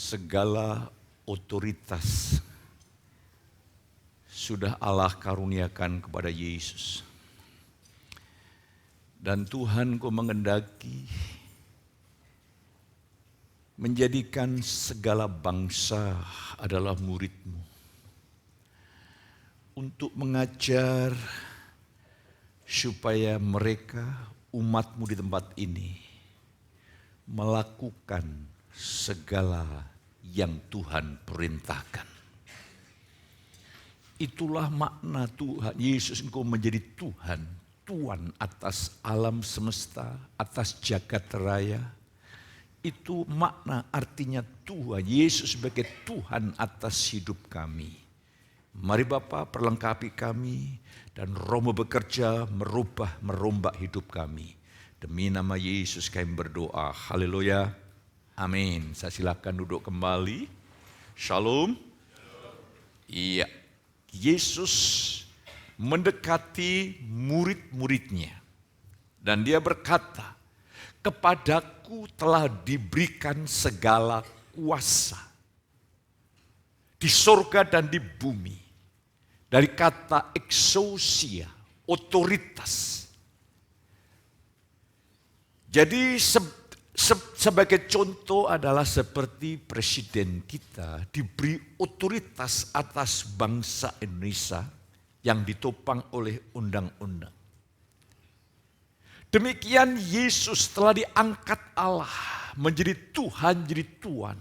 segala otoritas sudah Allah karuniakan kepada Yesus. Dan Tuhan Kau mengendaki menjadikan segala bangsa adalah murid-Mu untuk mengajar supaya mereka, umat-Mu di tempat ini, melakukan segala yang Tuhan perintahkan. Itulah makna Tuhan Yesus, Engkau menjadi Tuhan, Tuan atas alam semesta, atas jagat raya. Itu makna artinya Tuhan, Yesus sebagai Tuhan atas hidup kami. Mari Bapa perlengkapi kami dan Roh-Mu bekerja merombak hidup kami. Demi nama Yesus kami berdoa. Haleluya. Amin. Saya silakan duduk kembali. Shalom. Iya. Yesus mendekati murid-muridnya. Dan dia berkata, kepadaku telah diberikan segala kuasa. Di sorga dan di bumi. Dari kata exousia, otoritas. Jadi sebagai contoh adalah seperti presiden kita diberi otoritas atas bangsa Indonesia yang ditopang oleh undang-undang. Demikian Yesus telah diangkat Allah menjadi Tuhan, jadi Tuan.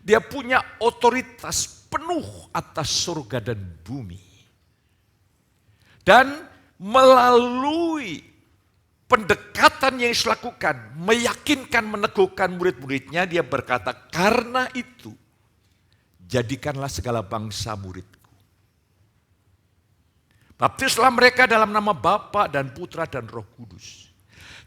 Dia punya otoritas penuh atas surga dan bumi. Dan melalui pendekatan yang Yesus lakukan, meyakinkan, meneguhkan murid-muridnya, dia berkata, karena itu, jadikanlah segala bangsa muridku. Baptislah mereka dalam nama Bapa dan Putra dan Roh Kudus.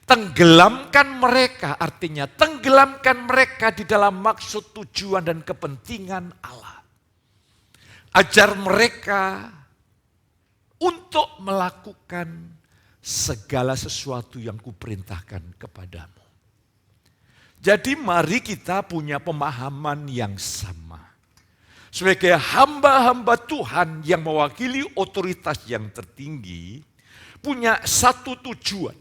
Tenggelamkan mereka, artinya tenggelamkan mereka di dalam maksud, tujuan, dan kepentingan Allah. Ajar mereka untuk melakukan segala sesuatu yang kuperintahkan kepadamu. Jadi mari kita punya pemahaman yang sama. Sebagai hamba-hamba Tuhan yang mewakili otoritas yang tertinggi, punya satu tujuan.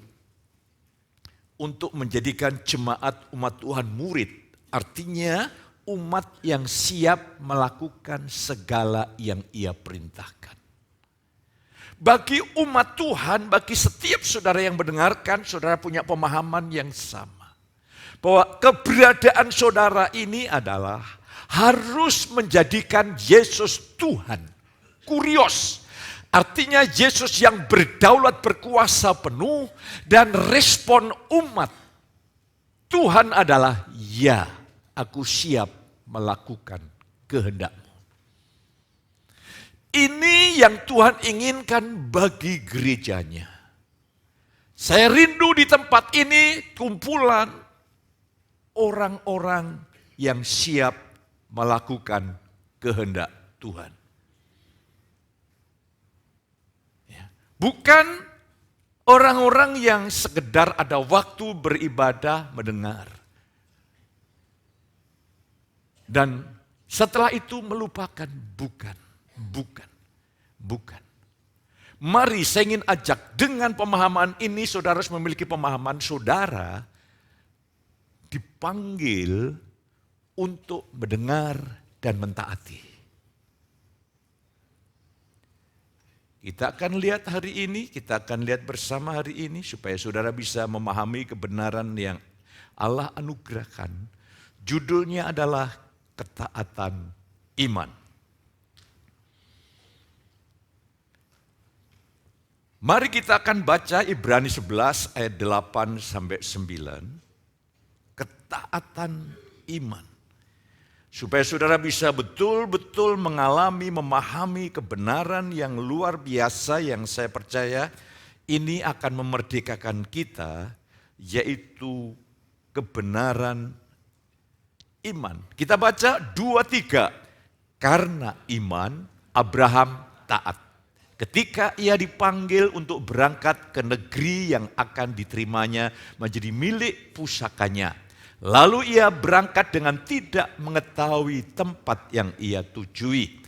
Untuk menjadikan jemaat umat Tuhan murid. Artinya umat yang siap melakukan segala yang Ia perintahkan. Bagi umat Tuhan, bagi setiap saudara yang mendengarkan, saudara punya pemahaman yang sama. Bahwa keberadaan saudara ini adalah harus menjadikan Yesus Tuhan. Kurios, artinya Yesus yang berdaulat berkuasa penuh dan respon umat. Tuhan adalah, ya, aku siap melakukan kehendak-Mu. Ini yang Tuhan inginkan bagi gerejanya. Saya rindu di tempat ini kumpulan orang-orang yang siap melakukan kehendak Tuhan. Bukan orang-orang yang sekedar ada waktu beribadah mendengar. Dan setelah itu melupakan, bukan. Mari saya ingin ajak dengan pemahaman ini saudara harus memiliki pemahaman saudara dipanggil untuk mendengar dan mentaati. Kita akan lihat hari ini, kita akan lihat bersama hari ini supaya saudara bisa memahami kebenaran yang Allah anugerahkan. Judulnya adalah ketaatan iman. Mari kita akan baca Ibrani 11 ayat 8 sampai 9. Ketaatan iman. Supaya saudara bisa betul-betul mengalami, memahami kebenaran yang luar biasa yang saya percaya ini akan memerdekakan kita, yaitu kebenaran iman. Kita baca 2-3. Karena iman Abraham taat. Ketika ia dipanggil untuk berangkat ke negeri yang akan diterimanya menjadi milik pusakanya. Lalu ia berangkat dengan tidak mengetahui tempat yang ia tujui.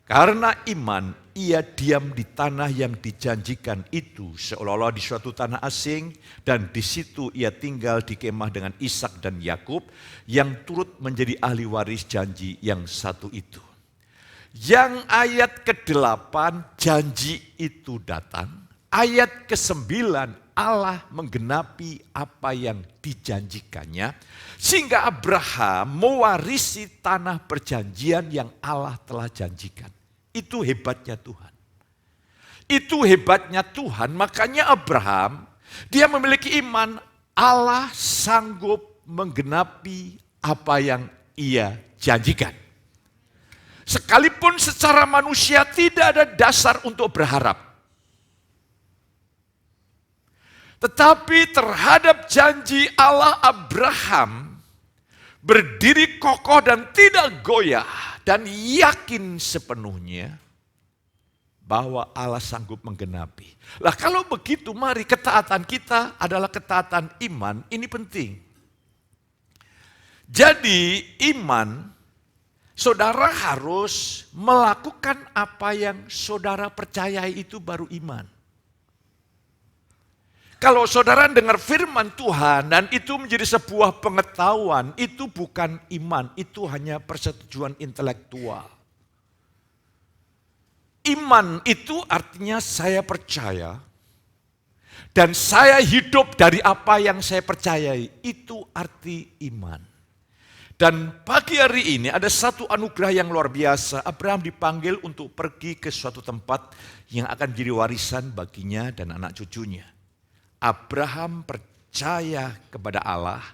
Karena iman, ia diam di tanah yang dijanjikan itu, seolah-olah di suatu tanah asing, dan di situ ia tinggal di kemah dengan Ishak dan Yakub, yang turut menjadi ahli waris janji yang satu itu. Yang ayat ke-8, janji itu datang. Ayat ke-9, Allah menggenapi apa yang dijanjikannya, sehingga Abraham mewarisi tanah perjanjian yang Allah telah janjikan. Itu hebatnya Tuhan. Itu hebatnya Tuhan, makanya Abraham, dia memiliki iman, Allah sanggup menggenapi apa yang ia janjikan. Sekalipun secara manusia tidak ada dasar untuk berharap. Tetapi terhadap janji Allah, Abraham berdiri kokoh dan tidak goyah dan yakin sepenuhnya bahwa Allah sanggup menggenapi. Lah kalau begitu mari ketaatan kita adalah ketaatan iman, ini penting. Jadi iman, saudara harus melakukan apa yang saudara percayai, itu baru iman. Kalau saudara dengar firman Tuhan dan itu menjadi sebuah pengetahuan, itu bukan iman, itu hanya persetujuan intelektual. Iman itu artinya saya percaya dan saya hidup dari apa yang saya percayai, itu arti iman. Dan pagi hari ini ada satu anugerah yang luar biasa. Abraham dipanggil untuk pergi ke suatu tempat yang akan jadi warisan baginya dan anak cucunya. Abraham percaya kepada Allah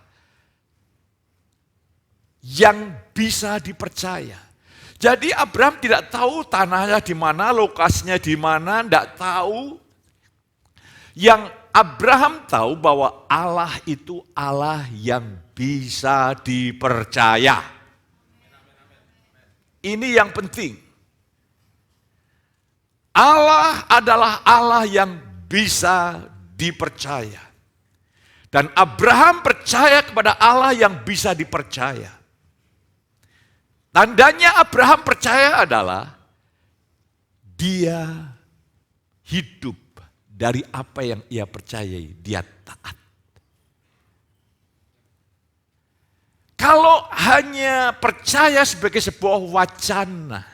yang bisa dipercaya. Jadi Abraham tidak tahu tanahnya di mana, lokasinya di mana, tidak tahu. Yang Abraham tahu bahwa Allah itu Allah yang bisa dipercaya. Ini yang penting. Allah adalah Allah yang bisa dipercaya. Dan Abraham percaya kepada Allah yang bisa dipercaya. Tandanya Abraham percaya adalah dia hidup dari apa yang ia percayai, dia taat. Kalau hanya percaya sebagai sebuah wacana,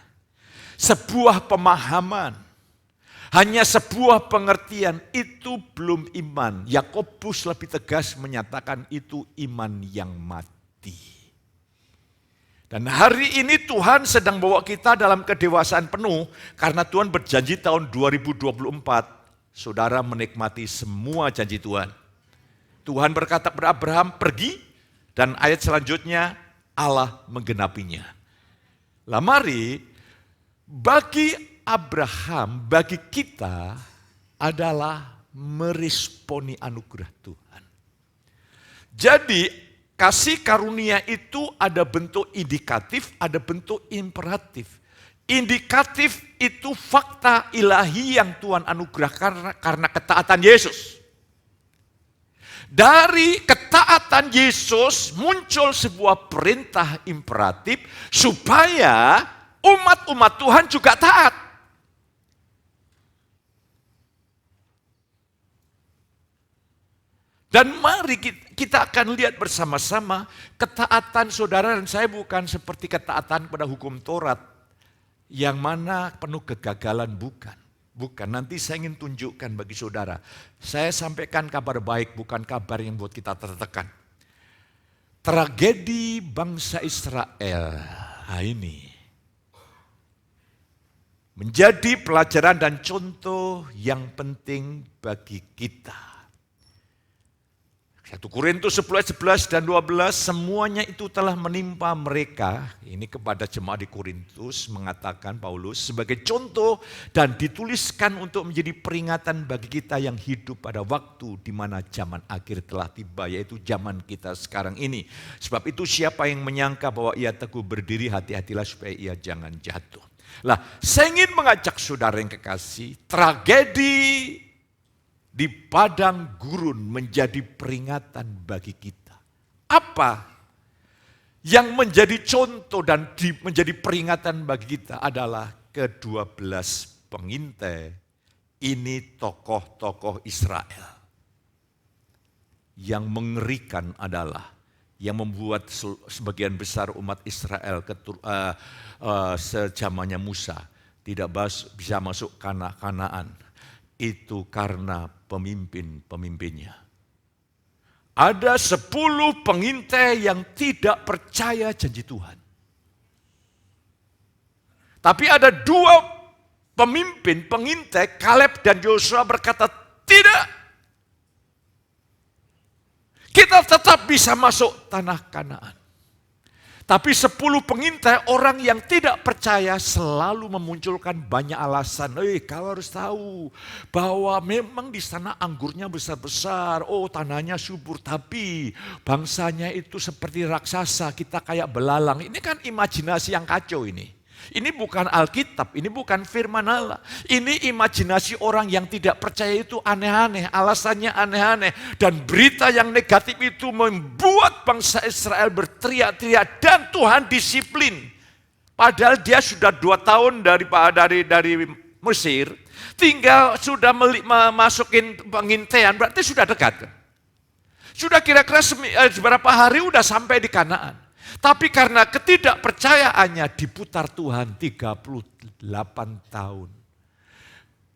sebuah pemahaman, hanya sebuah pengertian, itu belum iman. Yakobus lebih tegas menyatakan itu iman yang mati. Dan hari ini Tuhan sedang bawa kita dalam kedewasaan penuh, karena Tuhan berjanji tahun 2024, saudara menikmati semua janji Tuhan. Tuhan berkata kepada Abraham, pergi, dan ayat selanjutnya Allah menggenapinya. Lah mari, bagi Abraham, bagi kita adalah meresponi anugerah Tuhan. Jadi kasih karunia itu ada bentuk indikatif, ada bentuk imperatif. Indikatif itu fakta ilahi yang Tuhan anugerahkan karena ketaatan Yesus. Dari ketaatan Yesus muncul sebuah perintah imperatif supaya umat-umat Tuhan juga taat. Dan mari kita akan lihat bersama-sama ketaatan saudara dan saya bukan seperti ketaatan pada hukum Taurat yang mana penuh kegagalan, bukan. Bukan, nanti saya ingin tunjukkan bagi saudara. Saya sampaikan kabar baik, bukan kabar yang buat kita tertekan. Tragedi bangsa Israel, ini menjadi pelajaran dan contoh yang penting bagi kita. 1 Korintus 11 dan 12, semuanya itu telah menimpa mereka, ini kepada jemaat di Korintus mengatakan Paulus, sebagai contoh dan dituliskan untuk menjadi peringatan bagi kita yang hidup pada waktu di mana zaman akhir telah tiba, yaitu zaman kita sekarang ini. Sebab itu siapa yang menyangka bahwa ia teguh berdiri, hati-hatilah supaya ia jangan jatuh. Lah, saya ingin mengajak saudara yang kekasih, tragedi di padang gurun menjadi peringatan bagi kita. Apa yang menjadi contoh dan menjadi peringatan bagi kita adalah ke-12 pengintai. Ini tokoh-tokoh Israel. Yang mengerikan adalah yang membuat sebagian besar umat Israel sejamannya Musa tidak bisa masuk Kanaan. Itu karena pemimpin-pemimpinnya. Ada 10 pengintai yang tidak percaya janji Tuhan. Tapi ada 2 pemimpin, pengintai, Kaleb dan Yosua berkata, tidak. Kita tetap bisa masuk tanah Kanaan. Tapi 10 pengintai orang yang tidak percaya selalu memunculkan banyak alasan. Kau harus tahu bahwa memang di sana anggurnya besar-besar. Oh, tanahnya subur, tapi bangsanya itu seperti raksasa, kita kayak belalang. Ini kan imajinasi yang kacau ini. Ini bukan Alkitab, ini bukan firman Allah. Ini imajinasi orang yang tidak percaya itu aneh-aneh, alasannya aneh-aneh. Dan berita yang negatif itu membuat bangsa Israel berteriak-teriak dan Tuhan disiplin. Padahal dia sudah 2 tahun dari Mesir, tinggal sudah masukin pengintaian, berarti sudah dekat. Sudah kira-kira beberapa hari sudah sampai di Kanaan. Tapi karena ketidakpercayaannya diputar Tuhan 38 tahun.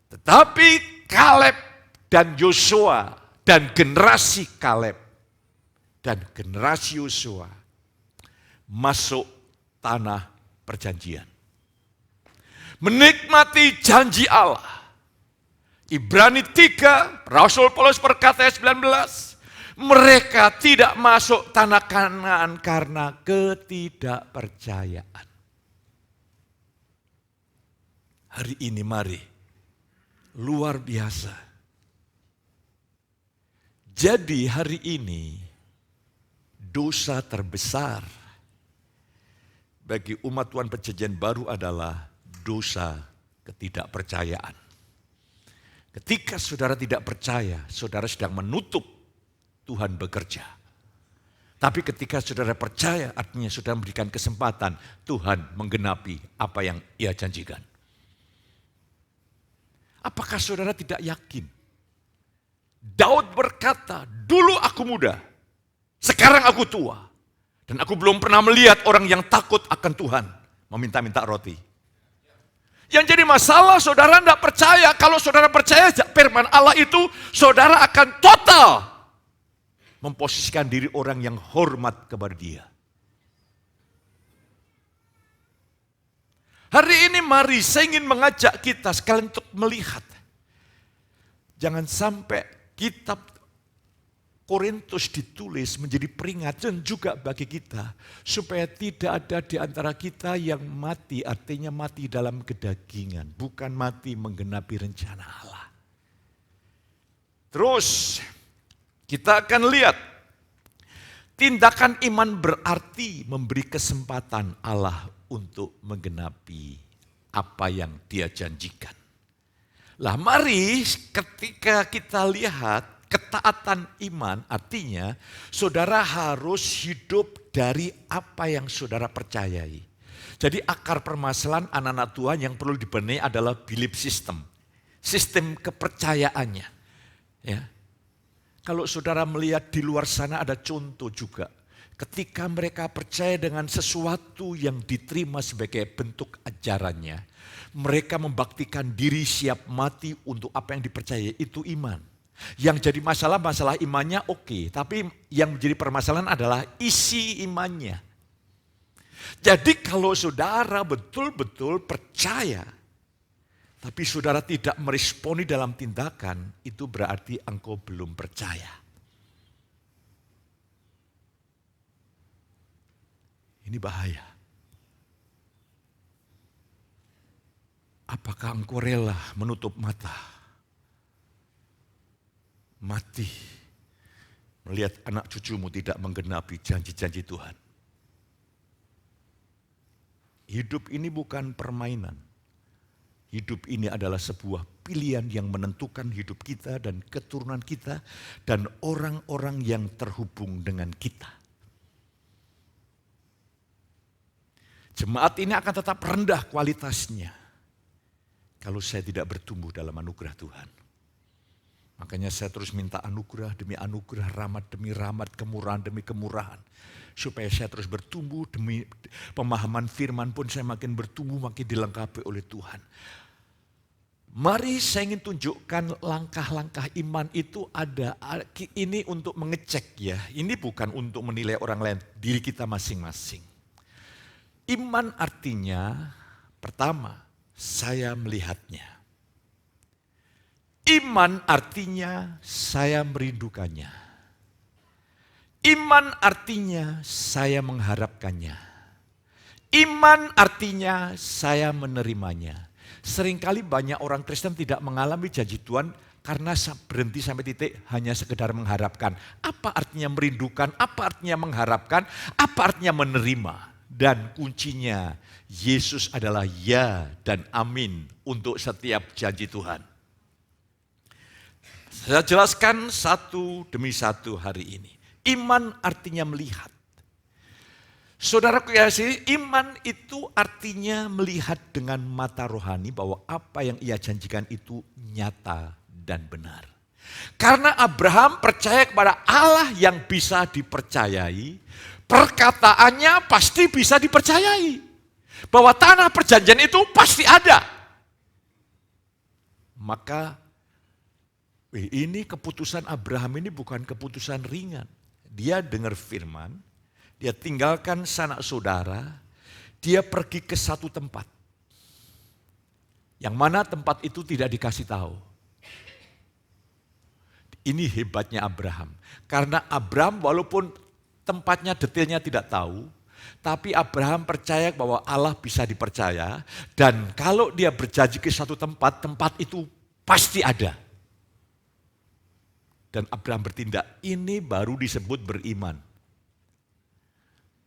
Tetapi Kaleb dan Yosua dan generasi Kaleb dan generasi Yosua masuk tanah perjanjian. Menikmati janji Allah. Ibrani 3, Rasul Paulus berkata ayat 19. Mereka tidak masuk tanah Kanaan karena ketidakpercayaan. Hari ini mari, luar biasa. Jadi hari ini dosa terbesar bagi umat Tuhan perjanjian baru adalah dosa ketidakpercayaan. Ketika saudara tidak percaya, saudara sedang menutup Tuhan bekerja. Tapi ketika saudara percaya, artinya saudara memberikan kesempatan Tuhan menggenapi apa yang Ia janjikan. Apakah saudara tidak yakin? Daud berkata, dulu aku muda, sekarang aku tua. Dan aku belum pernah melihat orang yang takut akan Tuhan meminta-minta roti. Yang jadi masalah saudara tidak percaya. Kalau saudara percaya firman Allah itu, saudara akan total memposisikan diri orang yang hormat kepada Dia. Hari ini mari saya ingin mengajak kita sekalian untuk melihat. Jangan sampai kitab Korintus ditulis menjadi peringatan juga bagi kita. Supaya tidak ada di antara kita yang mati, artinya mati dalam kedagingan. Bukan mati menggenapi rencana Allah. Terus kita akan lihat, tindakan iman berarti memberi kesempatan Allah untuk menggenapi apa yang Dia janjikan. Lah mari ketika kita lihat ketaatan iman artinya saudara harus hidup dari apa yang saudara percayai. Jadi akar permasalahan anak-anak Tuhan yang perlu dibenahi adalah belief system. Sistem kepercayaannya. Ya. Kalau saudara melihat di luar sana ada contoh juga. Ketika mereka percaya dengan sesuatu yang diterima sebagai bentuk ajarannya. Mereka membaktikan diri siap mati untuk apa yang dipercaya. Itu iman. Yang jadi masalah imannya oke. Tapi yang menjadi permasalahan adalah isi imannya. Jadi kalau saudara betul-betul percaya. Tapi saudara tidak meresponi dalam tindakan, itu berarti engkau belum percaya. Ini bahaya. Apakah engkau rela menutup mata? Mati. Melihat anak cucumu tidak menggenapi janji-janji Tuhan. Hidup ini bukan permainan. Hidup ini adalah sebuah pilihan yang menentukan hidup kita dan keturunan kita dan orang-orang yang terhubung dengan kita. Jemaat ini akan tetap rendah kualitasnya kalau saya tidak bertumbuh dalam anugerah Tuhan. Makanya saya terus minta anugerah demi anugerah, rahmat demi rahmat, kemurahan demi kemurahan. Supaya saya terus bertumbuh, demi pemahaman firman pun saya makin bertumbuh, makin dilengkapi oleh Tuhan. Mari saya ingin tunjukkan langkah-langkah iman itu ada. Ini untuk mengecek ya, ini bukan untuk menilai orang lain, diri kita masing-masing. Iman artinya, pertama, saya melihatnya. Iman artinya saya merindukannya. Iman artinya saya mengharapkannya. Iman artinya saya menerimanya. Seringkali banyak orang Kristen tidak mengalami janji Tuhan karena berhenti sampai titik hanya sekedar mengharapkan. Apa artinya merindukan? Apa artinya mengharapkan? Apa artinya menerima? Dan kuncinya, Yesus adalah ya dan amin untuk setiap janji Tuhan. Saya jelaskan satu demi satu hari ini. Iman artinya melihat. Saudaraku ya, iman itu artinya melihat dengan mata rohani bahwa apa yang ia janjikan itu nyata dan benar. Karena Abraham percaya kepada Allah yang bisa dipercayai, perkataannya pasti bisa dipercayai. Bahwa tanah perjanjian itu pasti ada. Maka ini keputusan Abraham ini bukan keputusan ringan. Dia dengar firman, dia tinggalkan sanak saudara, dia pergi ke satu tempat. Yang mana tempat itu tidak dikasih tahu. Ini hebatnya Abraham. Karena Abraham walaupun tempatnya detailnya tidak tahu, tapi Abraham percaya bahwa Allah bisa dipercaya, dan kalau dia berjanji ke satu tempat, tempat itu pasti ada. Dan Abraham bertindak, ini baru disebut beriman.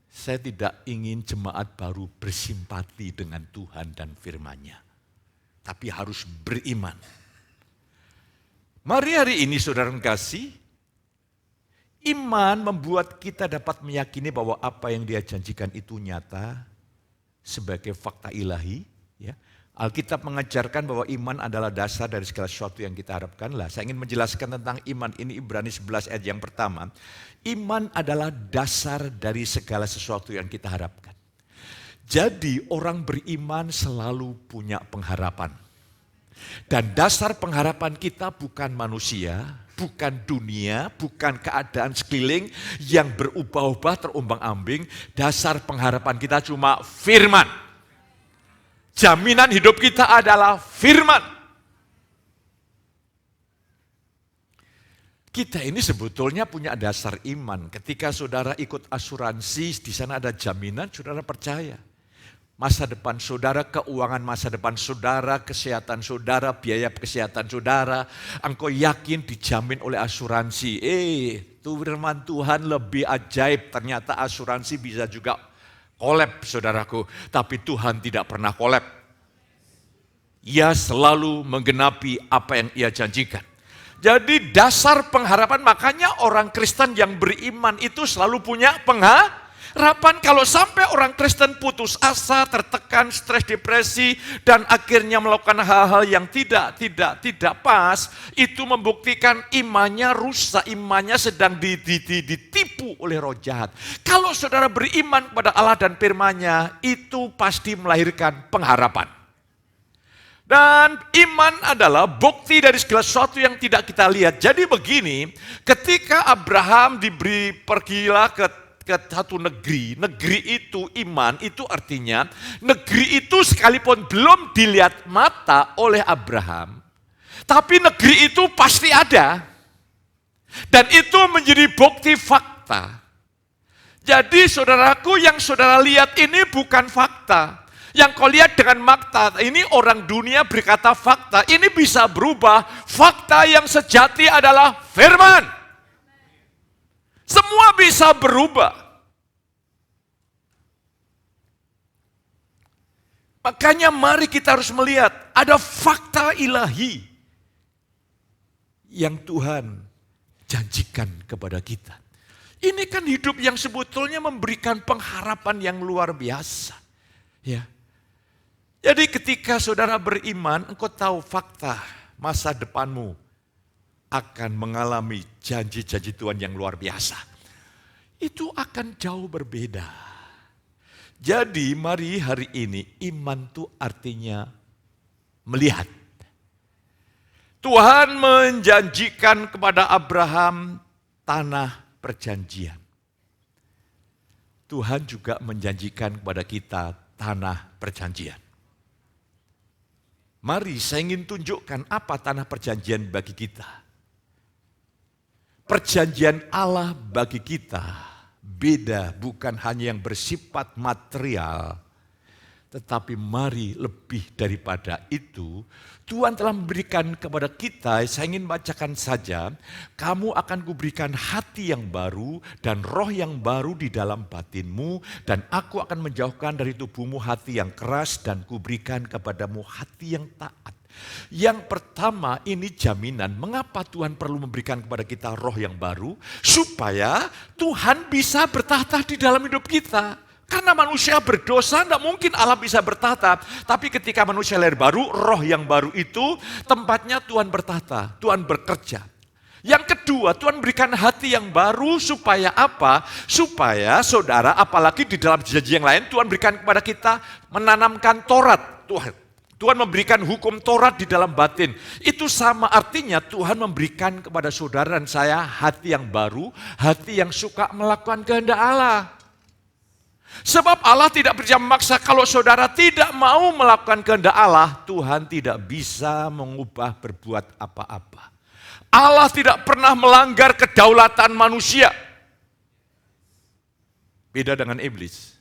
Saya tidak ingin jemaat baru bersimpati dengan Tuhan dan firman-Nya, tapi harus beriman. Mari hari ini saudara kasih, iman membuat kita dapat meyakini bahwa apa yang dia janjikan itu nyata sebagai fakta ilahi. Ya. Alkitab mengajarkan bahwa iman adalah dasar dari segala sesuatu yang kita harapkan. Saya ingin menjelaskan tentang iman ini Ibrani 11 ayat yang pertama. Iman adalah dasar dari segala sesuatu yang kita harapkan. Jadi orang beriman selalu punya pengharapan. Dan dasar pengharapan kita bukan manusia, bukan dunia, bukan keadaan sekeliling yang berubah-ubah terombang-ambing. Dasar pengharapan kita cuma firman. Jaminan hidup kita adalah firman. Kita ini sebetulnya punya dasar iman. Ketika saudara ikut asuransi, di sana ada jaminan, saudara percaya. Masa depan saudara, keuangan masa depan saudara, kesehatan saudara, biaya kesehatan saudara, engkau yakin dijamin oleh asuransi. Firman Tuhan lebih ajaib, ternyata asuransi bisa juga kolab saudaraku, tapi Tuhan tidak pernah kolab. Ia selalu menggenapi apa yang ia janjikan. Jadi dasar pengharapan, makanya orang Kristen yang beriman itu selalu punya pengharapan. Kalau sampai orang Kristen putus asa, tertekan, stres, depresi, dan akhirnya melakukan hal-hal yang tidak pas, itu membuktikan imannya rusak, imannya sedang ditipu oleh roh jahat. Kalau saudara beriman kepada Allah dan firman-Nya, itu pasti melahirkan pengharapan. Dan iman adalah bukti dari segala sesuatu yang tidak kita lihat. Jadi begini, ketika Abraham pergilah ke satu negeri itu iman, itu artinya negeri itu sekalipun belum dilihat mata oleh Abraham, tapi negeri itu pasti ada. Dan itu menjadi bukti fakta. Jadi saudaraku, yang saudara lihat ini bukan fakta. Yang kau lihat dengan makta, ini orang dunia berkata fakta, ini bisa berubah. Fakta yang sejati adalah firman. Semua bisa berubah. Makanya mari kita harus melihat ada fakta ilahi yang Tuhan janjikan kepada kita. Ini kan hidup yang sebetulnya memberikan pengharapan yang luar biasa. Ya. Jadi ketika saudara beriman, engkau tahu fakta masa depanmu akan mengalami janji-janji Tuhan yang luar biasa. Itu akan jauh berbeda. Jadi mari hari ini iman itu artinya melihat. Tuhan menjanjikan kepada Abraham tanah perjanjian. Tuhan juga menjanjikan kepada kita tanah perjanjian. Mari saya ingin tunjukkan apa tanah perjanjian bagi kita. Perjanjian Allah bagi kita beda, bukan hanya yang bersifat material, tetapi mari lebih daripada itu. Tuhan telah memberikan kepada kita, saya ingin bacakan saja, kamu akan kuberikan hati yang baru dan roh yang baru di dalam batinmu, dan aku akan menjauhkan dari tubuhmu hati yang keras dan kuberikan kepadamu hati yang taat. Yang pertama, ini jaminan mengapa Tuhan perlu memberikan kepada kita roh yang baru, supaya Tuhan bisa bertahta di dalam hidup kita. Karena manusia berdosa, tidak mungkin Allah bisa bertahta. Tapi ketika manusia lahir baru, roh yang baru itu tempatnya Tuhan bertahta, Tuhan bekerja. Yang kedua, Tuhan berikan hati yang baru supaya apa? Supaya saudara, apalagi di dalam janji yang lain, Tuhan berikan kepada kita menanamkan Taurat. Tuhan memberikan hukum Taurat di dalam batin. Itu sama artinya Tuhan memberikan kepada saudara dan saya hati yang baru, hati yang suka melakukan kehendak Allah. Sebab Allah tidak bisa memaksa, kalau saudara tidak mau melakukan kehendak Allah, Tuhan tidak bisa mengubah berbuat apa-apa. Allah tidak pernah melanggar kedaulatan manusia. Beda dengan iblis.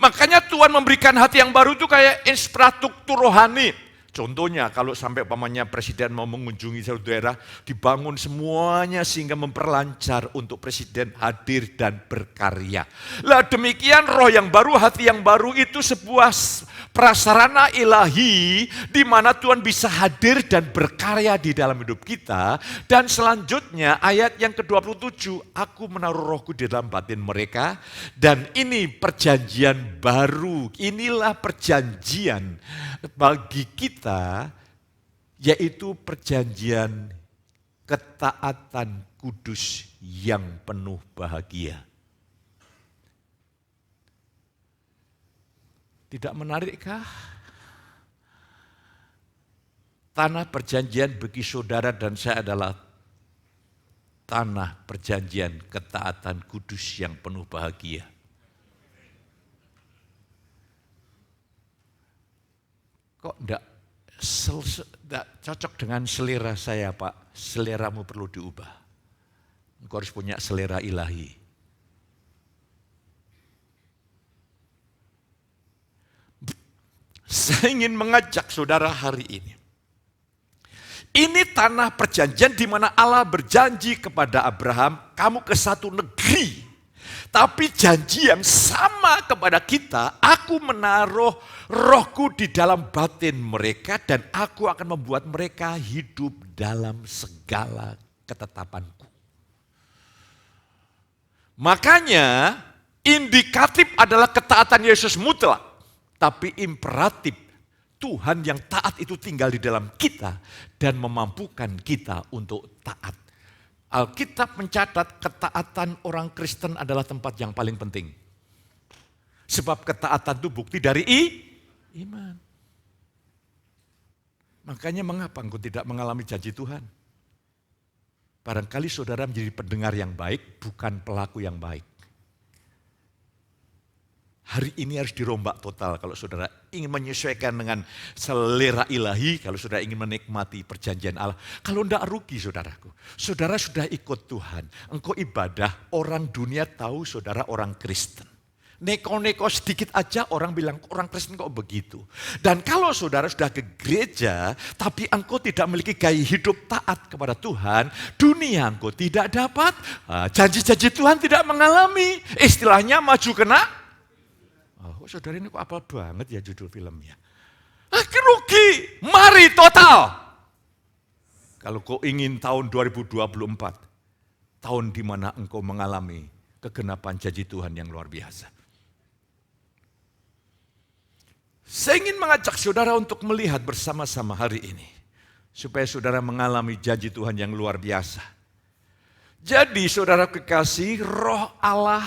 Makanya Tuhan memberikan hati yang baru itu kayak infrastruktur rohani. Contohnya kalau sampai umpamanya presiden mau mengunjungi suatu daerah, dibangun semuanya sehingga memperlancar untuk presiden hadir dan berkarya. Lah demikian roh yang baru, hati yang baru itu sebuah prasarana ilahi di mana Tuhan bisa hadir dan berkarya di dalam hidup kita. Dan selanjutnya ayat yang ke-27, aku menaruh rohku di dalam batin mereka, dan ini perjanjian baru, inilah perjanjian bagi kita, yaitu perjanjian ketaatan kudus yang penuh bahagia. Tidak menarikkah? Tanah perjanjian bagi saudara dan saya adalah tanah perjanjian ketaatan kudus yang penuh bahagia. Kok enggak cocok dengan selera saya, Pak? Seleramu perlu diubah. Engkau harus punya selera ilahi. Saya ingin mengajak saudara hari ini. Ini tanah perjanjian di mana Allah berjanji kepada Abraham, kamu ke satu negeri. Tapi janji yang sama kepada kita, aku menaruh rohku di dalam batin mereka dan aku akan membuat mereka hidup dalam segala ketetapanku. Makanya indikatif adalah ketaatan Yesus mutlak. Tapi imperatif Tuhan yang taat itu tinggal di dalam kita dan memampukan kita untuk taat. Alkitab mencatat ketaatan orang Kristen adalah tempat yang paling penting. Sebab ketaatan itu bukti dari iman. Makanya mengapa engkau tidak mengalami janji Tuhan? Barangkali saudara menjadi pendengar yang baik, bukan pelaku yang baik. Hari ini harus dirombak total kalau saudara ingin menyesuaikan dengan selera ilahi, kalau saudara ingin menikmati perjanjian Allah. Kalau tidak rugi saudaraku, saudara sudah ikut Tuhan, engkau ibadah, orang dunia tahu saudara orang Kristen. Neko-neko sedikit aja orang bilang orang Kristen kok begitu. Dan kalau saudara sudah ke gereja, tapi engkau tidak memiliki gaya hidup taat kepada Tuhan, dunia engkau tidak dapat, janji-janji Tuhan tidak mengalami, istilahnya maju kena. Oh, saudara ini kok apal banget ya judul filmnya. Rugi, mari total. Kalau kau ingin tahun 2024, tahun di mana engkau mengalami kegenapan janji Tuhan yang luar biasa. Saya ingin mengajak saudara untuk melihat bersama-sama hari ini. Supaya saudara mengalami janji Tuhan yang luar biasa. Jadi saudara kekasih, Roh Allah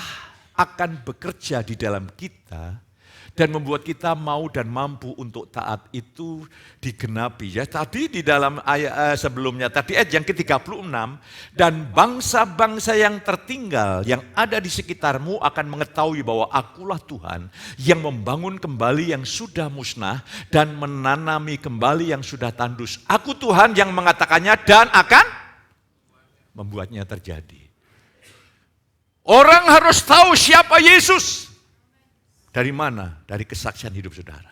akan bekerja di dalam kita dan membuat kita mau dan mampu untuk taat. Itu digenapi ya. Tadi di dalam ayat sebelumnya, tadi ayat yang ke-36, dan bangsa-bangsa yang tertinggal yang ada di sekitarmu akan mengetahui bahwa akulah Tuhan yang membangun kembali yang sudah musnah dan menanami kembali yang sudah tandus. Aku Tuhan yang mengatakannya dan akan membuatnya terjadi. Orang harus tahu siapa Yesus. Dari mana? Dari kesaksian hidup saudara.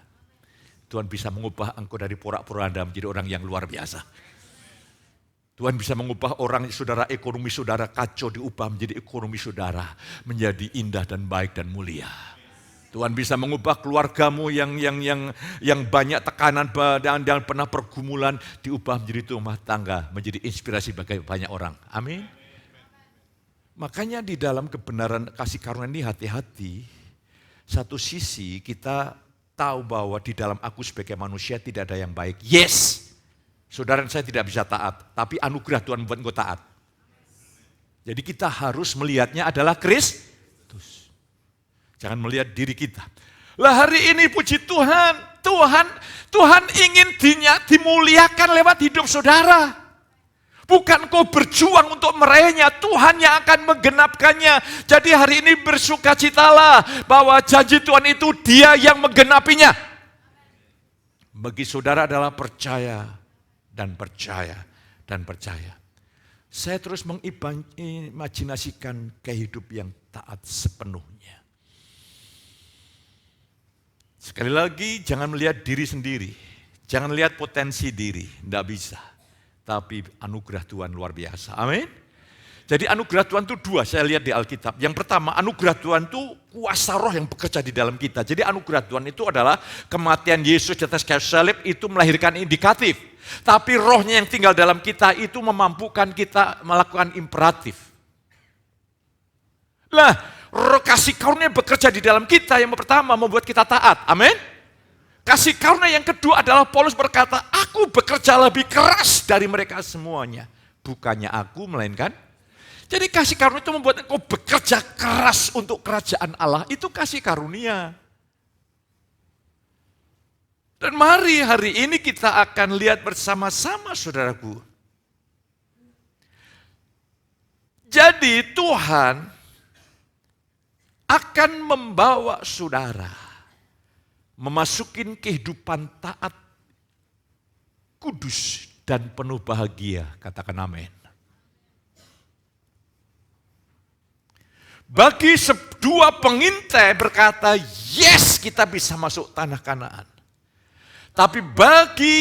Tuhan bisa mengubah engkau dari porak-poranda menjadi orang yang luar biasa. Tuhan bisa mengubah orang saudara, ekonomi saudara kacau, diubah menjadi ekonomi saudara menjadi indah dan baik dan mulia. Tuhan bisa mengubah keluargamu yang banyak tekanan dan pernah pergumulan, diubah menjadi rumah tangga, menjadi inspirasi bagi banyak orang. Amin. Makanya di dalam kebenaran kasih karunia ini hati-hati. Satu sisi kita tahu bahwa di dalam aku sebagai manusia tidak ada yang baik. Yes, saudara saya tidak bisa taat, tapi anugerah Tuhan membuat engkau taat. Jadi kita harus melihatnya adalah Kristus. Jangan melihat diri kita. Lah hari ini puji Tuhan, Tuhan ingin dimuliakan lewat hidup saudara. Bukan kau berjuang untuk meraihnya, Tuhan yang akan menggenapkannya. Jadi hari ini bersukacitalah bahwa janji Tuhan itu Dia yang menggenapinya. Bagi saudara adalah percaya dan percaya dan percaya. Saya terus mengimajinasikan kehidup yang taat sepenuhnya. Sekali lagi jangan melihat diri sendiri, jangan lihat potensi diri, tidak bisa. Tapi anugerah Tuhan luar biasa. Amin. Jadi anugerah Tuhan itu dua, saya lihat di Alkitab. Yang pertama, anugerah Tuhan itu kuasa roh yang bekerja di dalam kita. Jadi anugerah Tuhan itu adalah kematian Yesus di atas kayu salib itu melahirkan indikatif. Tapi rohnya yang tinggal dalam kita itu memampukan kita melakukan imperatif. Lah, roh kasih karunia bekerja di dalam kita yang pertama membuat kita taat. Amin. Kasih karunia yang kedua adalah Paulus berkata, aku bekerja lebih keras dari mereka semuanya. Bukannya aku, melainkan. Jadi kasih karunia itu membuat engkau bekerja keras untuk kerajaan Allah. Itu kasih karunia. Dan mari hari ini kita akan lihat bersama-sama saudaraku. Jadi Tuhan akan membawa saudara memasukin kehidupan taat, kudus dan penuh bahagia. Katakan amin. Bagi dua pengintai berkata, yes kita bisa masuk tanah Kanaan. Tapi bagi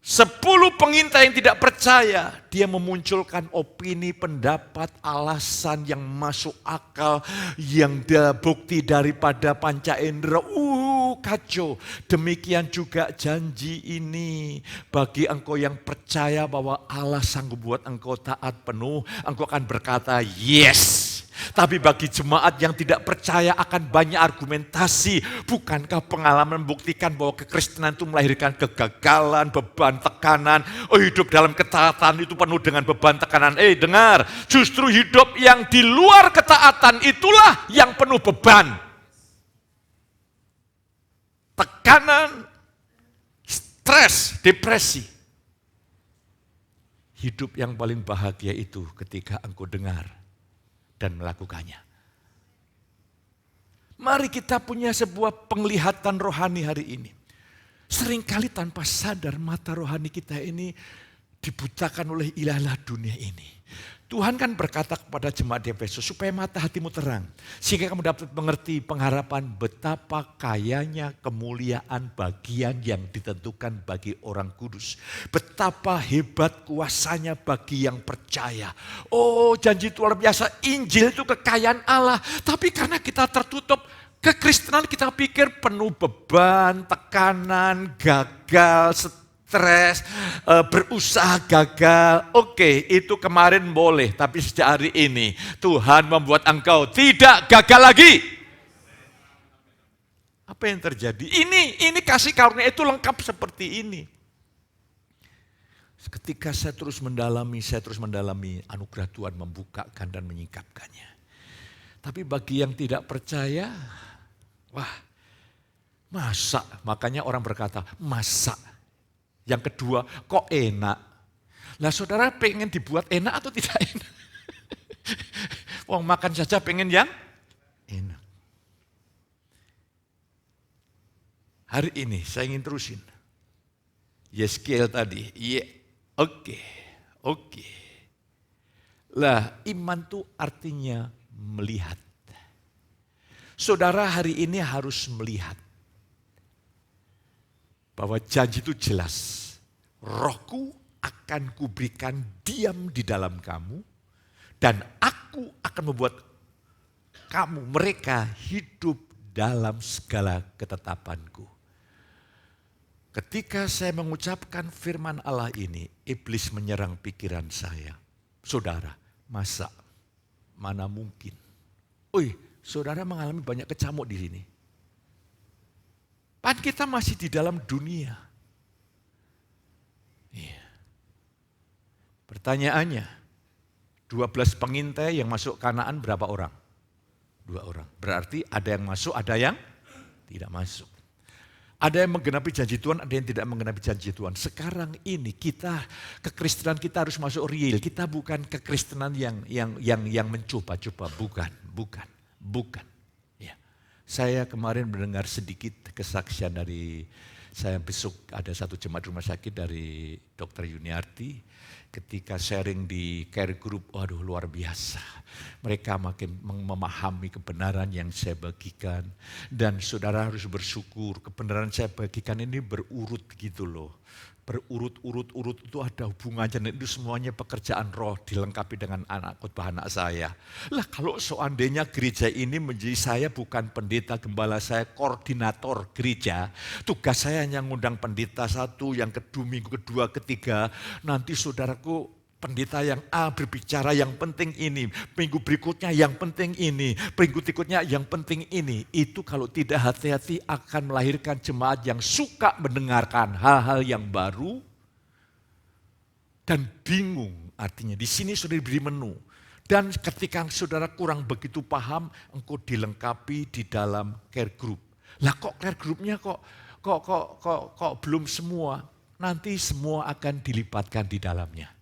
10 pengintai yang tidak percaya, dia memunculkan opini, pendapat, alasan yang masuk akal, yang bukti daripada panca indera. Kacau. Demikian juga janji ini bagi engkau yang percaya bahwa Allah sanggup buat engkau taat penuh, engkau akan berkata yes. Tapi bagi jemaat yang tidak percaya akan banyak argumentasi. Bukankah pengalaman membuktikan bahwa kekristenan itu melahirkan kegagalan, beban, tekanan. Hidup dalam ketaatan itu penuh dengan beban, tekanan. Dengar, justru hidup yang di luar ketaatan itulah yang penuh beban. Tekanan, stres, depresi. Hidup yang paling bahagia itu ketika engkau dengar dan melakukannya. Mari kita punya sebuah penglihatan rohani hari ini. Seringkali tanpa sadar mata rohani kita ini dibutakan oleh ilalah dunia ini. Tuhan kan berkata kepada jemaat di Efesus supaya mata hatimu terang. Sehingga kamu dapat mengerti pengharapan betapa kayanya kemuliaan bagian yang ditentukan bagi orang kudus. Betapa hebat kuasanya bagi yang percaya. Janji itu luar biasa. Injil itu kekayaan Allah. Tapi karena kita tertutup, kekristenan kita pikir penuh beban, tekanan, gagal, stres, berusaha gagal. Oke, itu kemarin boleh, tapi sejak hari ini Tuhan membuat engkau tidak gagal lagi. Apa yang terjadi? Ini kasih karunia itu lengkap seperti ini. Ketika saya terus mendalami anugerah Tuhan membukakan dan menyingkapkannya. Tapi bagi yang tidak percaya, wah, masa? Makanya orang berkata, masa? Yang kedua, kok enak? Lah saudara pengen dibuat enak atau tidak enak? Wong makan saja pengen yang enak. Hari ini saya ingin terusin. Yeskiel tadi, oke. Lah iman itu artinya melihat. Saudara hari ini harus melihat bahwa janji itu jelas. Rohku akan kuberikan diam di dalam kamu dan aku akan membuat mereka hidup dalam segala ketetapanku. Ketika saya mengucapkan firman Allah ini, iblis menyerang pikiran saya. Saudara, masa? Mana mungkin? Saudara mengalami banyak kecamuk di sini. Pan kita masih di dalam dunia. Iya. Pertanyaannya, 12 pengintai yang masuk Kanaan berapa orang? 2 orang. Berarti ada yang masuk, ada yang tidak masuk. Ada yang menggenapi janji Tuhan, ada yang tidak menggenapi janji Tuhan. Sekarang ini kekristenan kita harus masuk real. Kita bukan kekristenan yang mencoba-coba, bukan. Ya. Saya kemarin mendengar sedikit kesaksian dari, saya besok ada satu jemaat rumah sakit dari Dr. Yuniarti. Ketika sharing di care group, waduh luar biasa. Mereka makin memahami kebenaran yang saya bagikan. Dan saudara harus bersyukur, kebenaran saya bagikan ini berurut gitu loh. Berurut-urut itu ada hubungannya, dan itu semuanya pekerjaan roh dilengkapi dengan khotbah anak saya. Lah kalau seandainya gereja ini menjadi saya bukan pendeta gembala, saya koordinator gereja. Tugas saya hanya ngundang pendeta satu, yang kedua, minggu kedua, ketiga. Nanti saudaraku pendeta yang A berbicara yang penting ini, minggu berikutnya yang penting ini, minggu berikutnya yang penting ini. Itu kalau tidak hati-hati akan melahirkan jemaat yang suka mendengarkan hal-hal yang baru dan bingung. Artinya di sini sudah diberi menu. Dan ketika saudara kurang begitu paham, engkau dilengkapi di dalam care group. Lah kok care groupnya kok belum semua? Nanti semua akan dilibatkan di dalamnya.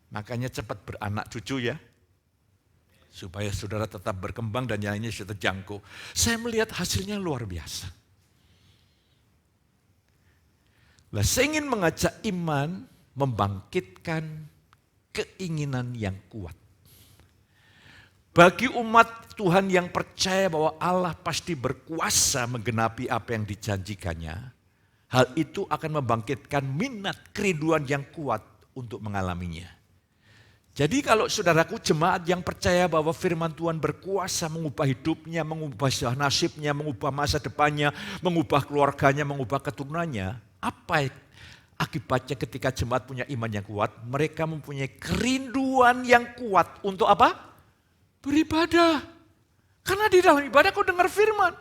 Makanya cepat beranak cucu ya. Supaya saudara tetap berkembang dan yang ini sudah terjangkau. Saya melihat hasilnya luar biasa. Lah, saya ingin mengajak iman membangkitkan keinginan yang kuat. Bagi umat Tuhan yang percaya bahwa Allah pasti berkuasa menggenapi apa yang dijanjikannya, hal itu akan membangkitkan minat kerinduan yang kuat untuk mengalaminya. Jadi kalau saudaraku jemaat yang percaya bahwa firman Tuhan berkuasa mengubah hidupnya, mengubah nasibnya, mengubah masa depannya, mengubah keluarganya, mengubah keturunannya, apa akibatnya ketika jemaat punya iman yang kuat? Mereka mempunyai kerinduan yang kuat untuk apa? Beribadah. Karena di dalam ibadah kau dengar firman.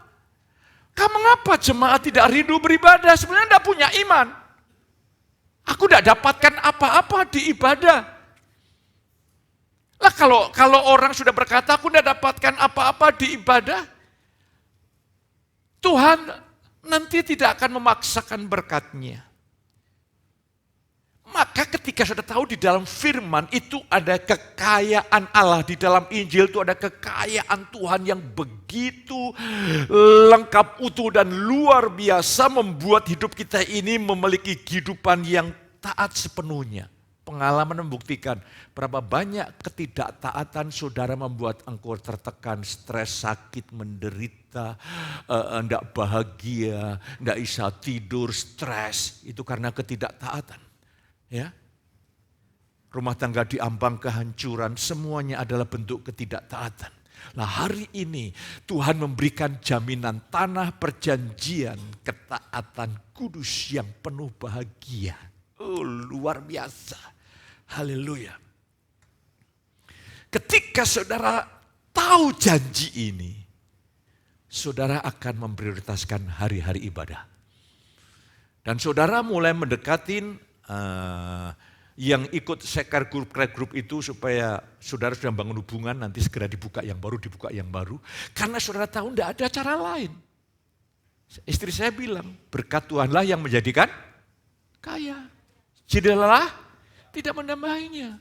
Mengapa jemaat tidak rindu beribadah? Sebenarnya tidak punya iman. Aku tidak dapatkan apa-apa di ibadah. Lah kalau orang sudah berkata aku tidak dapatkan apa-apa di ibadah, Tuhan nanti tidak akan memaksakan berkat-Nya. Maka ketika sudah tahu di dalam firman itu ada kekayaan Allah, di dalam Injil itu ada kekayaan Tuhan yang begitu lengkap, utuh dan luar biasa, membuat hidup kita ini memiliki kehidupan yang taat sepenuhnya. Pengalaman membuktikan berapa banyak ketidaktaatan saudara membuat engkau tertekan, stres, sakit, menderita, tidak bahagia, tidak bisa tidur, stres. Itu karena ketidaktaatan. Ya, rumah tangga diambang kehancuran, semuanya adalah bentuk ketidaktaatan. Nah hari ini Tuhan memberikan jaminan tanah perjanjian, ketaatan kudus yang penuh bahagia. Oh, luar biasa. Haleluya. Ketika saudara tahu janji ini, saudara akan memprioritaskan hari-hari ibadah. Dan saudara mulai mendekatin yang ikut sekar grup itu supaya saudara sudah bangun hubungan, nanti segera dibuka yang baru. Karena saudara tahu tidak ada cara lain. Istri saya bilang, berkat Tuhanlah yang menjadikan kaya. Jadilah tidak menambahinya.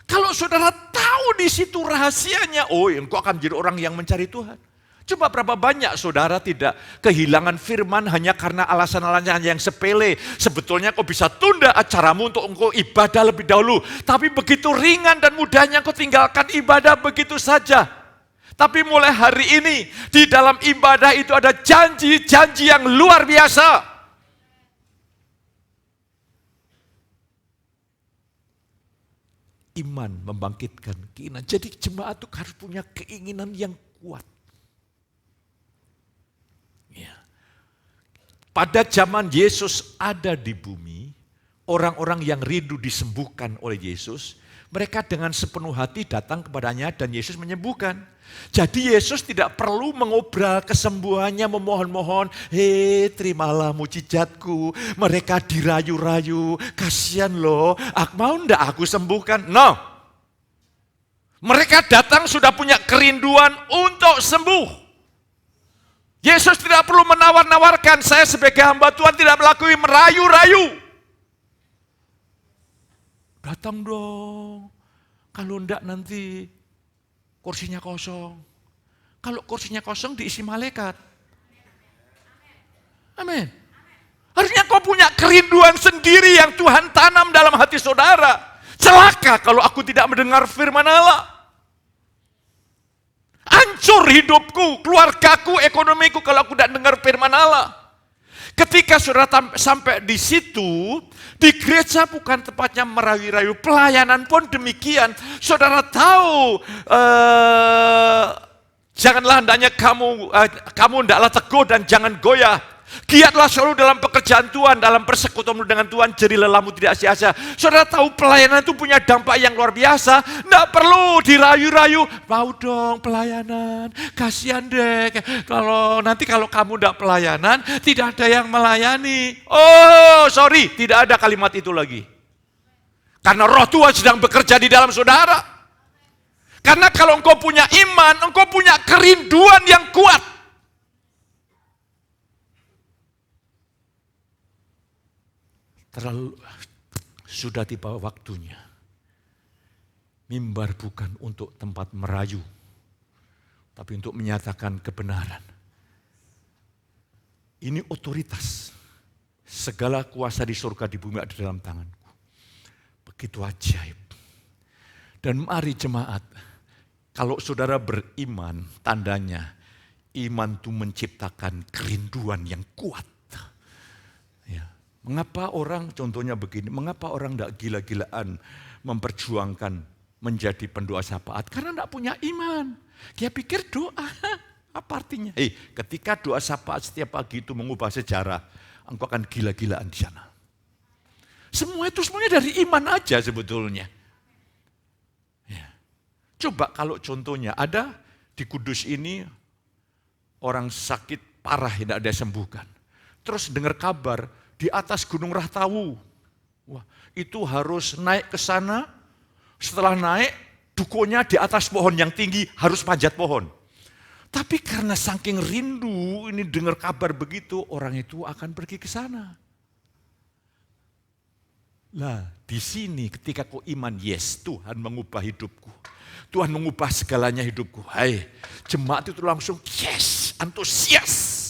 Kalau saudara tahu di situ rahasianya, engkau akan menjadi orang yang mencari Tuhan. Coba berapa banyak saudara tidak kehilangan firman hanya karena alasan-alasan yang sepele. Sebetulnya kau bisa tunda acaramu untuk engkau ibadah lebih dahulu. Tapi begitu ringan dan mudahnya kau tinggalkan ibadah begitu saja. Tapi mulai hari ini di dalam ibadah itu ada janji-janji yang luar biasa. Iman membangkitkan keinginan. Jadi jemaat itu harus punya keinginan yang kuat. Pada zaman Yesus ada di bumi, orang-orang yang rindu disembuhkan oleh Yesus, mereka dengan sepenuh hati datang kepadanya dan Yesus menyembuhkan. Jadi Yesus tidak perlu mengobral kesembuhannya, memohon-mohon, terimalah mujizatku. Mereka dirayu-rayu, kasihan loh, mau enggak aku sembuhkan? No. Mereka datang sudah punya kerinduan untuk sembuh. Yesus tidak perlu menawar-nawarkan, saya sebagai hamba Tuhan tidak melakukan merayu-rayu. Datang dong, kalau enggak nanti kursinya kosong. Kalau kursinya kosong diisi malaikat. Amin. Harusnya kau punya kerinduan sendiri yang Tuhan tanam dalam hati saudara. Celaka kalau aku tidak mendengar firman Allah. Hancur hidupku, keluargaku, ekonomiku kalau aku tidak dengar firman Allah. Ketika saudara sampai di situ, di gereja bukan tempatnya merayu-rayu, pelayanan pun demikian. Saudara tahu, janganlah hendaknya kamu hendaklah teguh dan jangan goyah. Giatlah selalu dalam pekerjaan Tuhan, dalam persekutuanmu dengan Tuhan, jadi lelahmu tidak sia-sia. Saudara tahu pelayanan itu punya dampak yang luar biasa. Tidak perlu dirayu-rayu, mau dong pelayanan, kasihan deh. Kalau kamu tidak pelayanan, tidak ada yang melayani. Tidak ada kalimat itu lagi. Karena roh Tuhan sedang bekerja di dalam saudara. Karena kalau engkau punya iman, engkau punya kerinduan yang kuat. Sudah tiba waktunya. Mimbar bukan untuk tempat merayu, tapi untuk menyatakan kebenaran. Ini otoritas. Segala kuasa di surga di bumi ada dalam tanganku. Begitu ajaib. Dan mari jemaat, kalau saudara beriman, tandanya iman itu menciptakan kerinduan yang kuat. Mengapa orang, contohnya begini, mengapa orang tidak gila-gilaan memperjuangkan menjadi pendoa syafaat? Karena tidak punya iman. Dia pikir doa, apa artinya? Ketika doa syafaat setiap pagi itu mengubah sejarah, engkau akan gila-gilaan di sana. Semuanya dari iman aja sebetulnya. Coba kalau contohnya ada di Kudus ini, orang sakit parah yang tidak ada sembuhkan. Terus dengar kabar, di atas Gunung Rahtawu. Wah, itu harus naik ke sana. Setelah naik, dukonya di atas pohon yang tinggi, harus panjat pohon. Tapi karena saking rindu ini dengar kabar begitu, orang itu akan pergi ke sana. Lah, di sini ketika kau iman, yes, Tuhan mengubah hidupku. Tuhan mengubah segalanya hidupku. Jemaat itu langsung yes, antusias.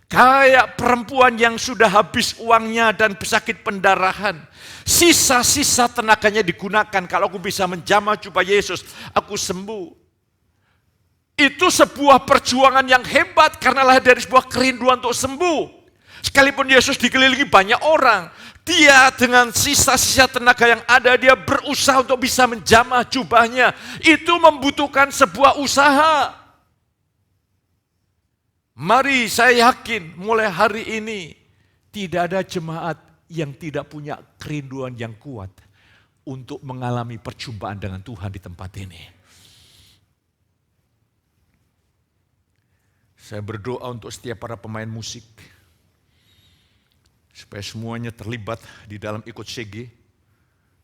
Kayak perempuan yang sudah habis uangnya dan pesakit pendarahan. Sisa-sisa tenaganya digunakan. Kalau aku bisa menjamah jubah Yesus, aku sembuh. Itu sebuah perjuangan yang hebat karena lahir dari sebuah kerinduan untuk sembuh. Sekalipun Yesus dikelilingi banyak orang, dia dengan sisa-sisa tenaga yang ada, dia berusaha untuk bisa menjamah jubahnya. Itu membutuhkan sebuah usaha. Mari saya yakin mulai hari ini tidak ada jemaat yang tidak punya kerinduan yang kuat untuk mengalami perjumpaan dengan Tuhan di tempat ini. Saya berdoa untuk setiap para pemain musik, supaya semuanya terlibat di dalam ikut CG.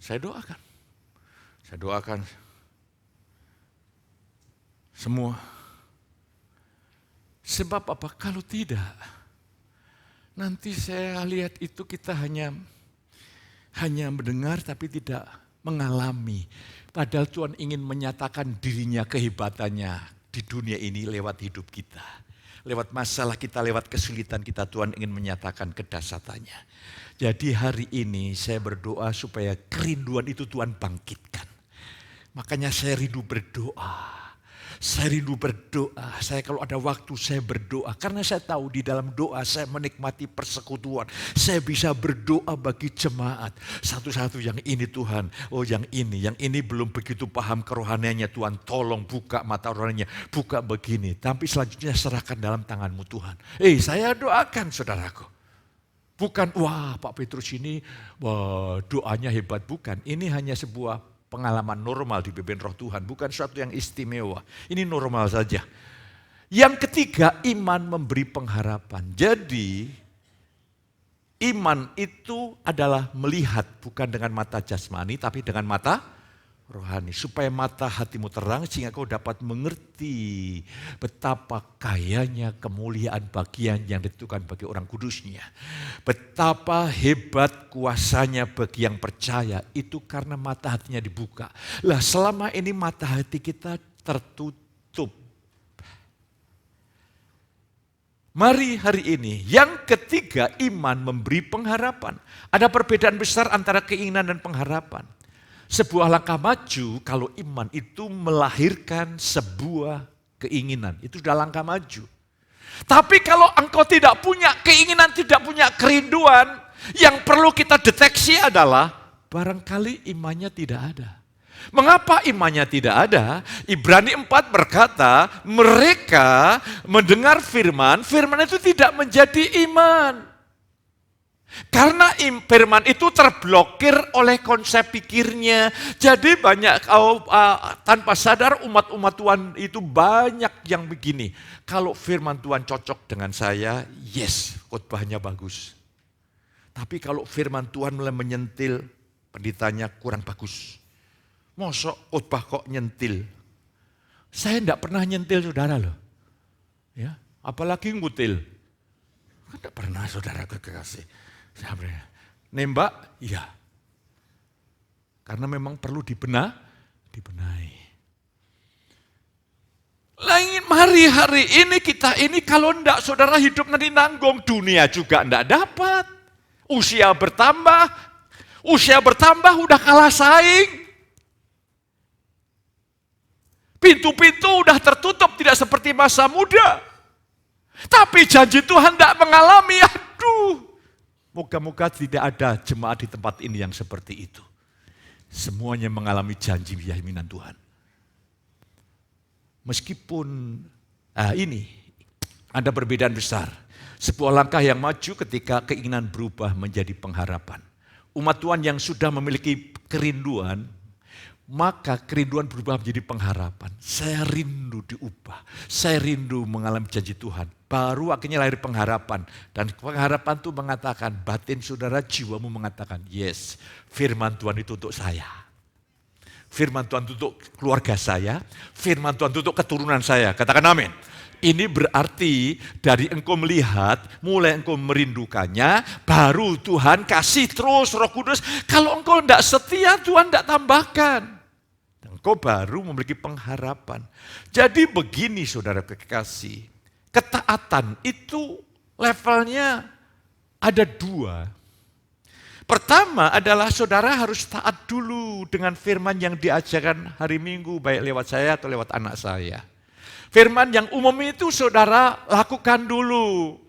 Saya doakan semua. Sebab apa? Kalau tidak, nanti saya lihat itu kita hanya mendengar tapi tidak mengalami. Padahal Tuhan ingin menyatakan dirinya, kehebatannya di dunia ini lewat hidup kita. Lewat masalah kita, lewat kesulitan kita, Tuhan ingin menyatakan kedahsyatannya. Jadi hari ini saya berdoa supaya kerinduan itu Tuhan bangkitkan. Makanya saya rindu berdoa. Saya kalau ada waktu saya berdoa. Karena saya tahu di dalam doa saya menikmati persekutuan. Saya bisa berdoa bagi jemaat. Satu-satu yang ini Tuhan. Oh yang ini belum begitu paham kerohaniannya Tuhan. Tolong buka mata rohaninya. Buka begini. Tapi selanjutnya serahkan dalam tanganmu Tuhan. Saya doakan saudaraku. Bukan wah Pak Petrus ini doanya hebat. Bukan. Ini hanya sebuah pengalaman normal di pimpin Roh Tuhan, bukan sesuatu yang istimewa. Ini normal saja. Yang ketiga, iman memberi pengharapan. Jadi, iman itu adalah melihat bukan dengan mata jasmani, tapi dengan mata rohani. Supaya mata hatimu terang sehingga kau dapat mengerti betapa kayanya kemuliaan bagian yang ditentukan bagi orang kudusnya. Betapa hebat kuasanya bagi yang percaya itu karena mata hatinya dibuka. Lah selama ini mata hati kita tertutup. Mari hari ini yang ketiga iman memberi pengharapan. Ada perbedaan besar antara keinginan dan pengharapan. Sebuah langkah maju kalau iman itu melahirkan sebuah keinginan. Itu sudah langkah maju. Tapi kalau engkau tidak punya keinginan, tidak punya kerinduan, yang perlu kita deteksi adalah barangkali imannya tidak ada. Mengapa imannya tidak ada? Ibrani 4 berkata, mereka mendengar firman, firman itu tidak menjadi iman. Karena firman itu terblokir oleh konsep pikirnya. Jadi banyak tanpa sadar umat-umat Tuhan itu banyak yang begini. Kalau firman Tuhan cocok dengan saya, yes, khotbahnya bagus. Tapi kalau firman Tuhan mulai menyentil, pendetanya kurang bagus. Mosok khotbah kok nyentil. Saya tidak pernah nyentil saudara loh. Ya, apalagi ngutil. Tidak pernah saudara kekasih. Nembak, iya. Karena memang perlu dibenahi. Lain hari ini kita ini kalau enggak saudara hidup nanti nanggung, dunia juga enggak dapat. Usia bertambah udah kalah saing. Pintu-pintu udah tertutup tidak seperti masa muda. Tapi janji Tuhan enggak mengalami, aduh. Moga-moga tidak ada jemaat di tempat ini yang seperti itu. Semuanya mengalami janji jaminan Tuhan. Meskipun ini ada perbedaan besar. Sebuah langkah yang maju ketika keinginan berubah menjadi pengharapan. Umat Tuhan yang sudah memiliki kerinduan, maka kerinduan berubah menjadi pengharapan. Saya rindu diubah. Saya rindu mengalami janji Tuhan. Baru akhirnya lahir pengharapan. Dan pengharapan itu mengatakan, batin saudara, jiwamu mengatakan, yes, firman Tuhan itu untuk saya. Firman Tuhan itu untuk keluarga saya. Firman Tuhan itu untuk keturunan saya. Katakan amin. Ini berarti dari engkau melihat, mulai engkau merindukannya, baru Tuhan kasih terus Roh Kudus. Kalau engkau tidak setia, Tuhan tidak tambahkan. Engkau baru memiliki pengharapan. Jadi begini saudara kekasih. Ketaatan itu levelnya ada dua. Pertama adalah saudara harus taat dulu dengan firman yang diajarkan hari Minggu, baik lewat saya atau lewat anak saya. Firman yang umum itu saudara lakukan dulu.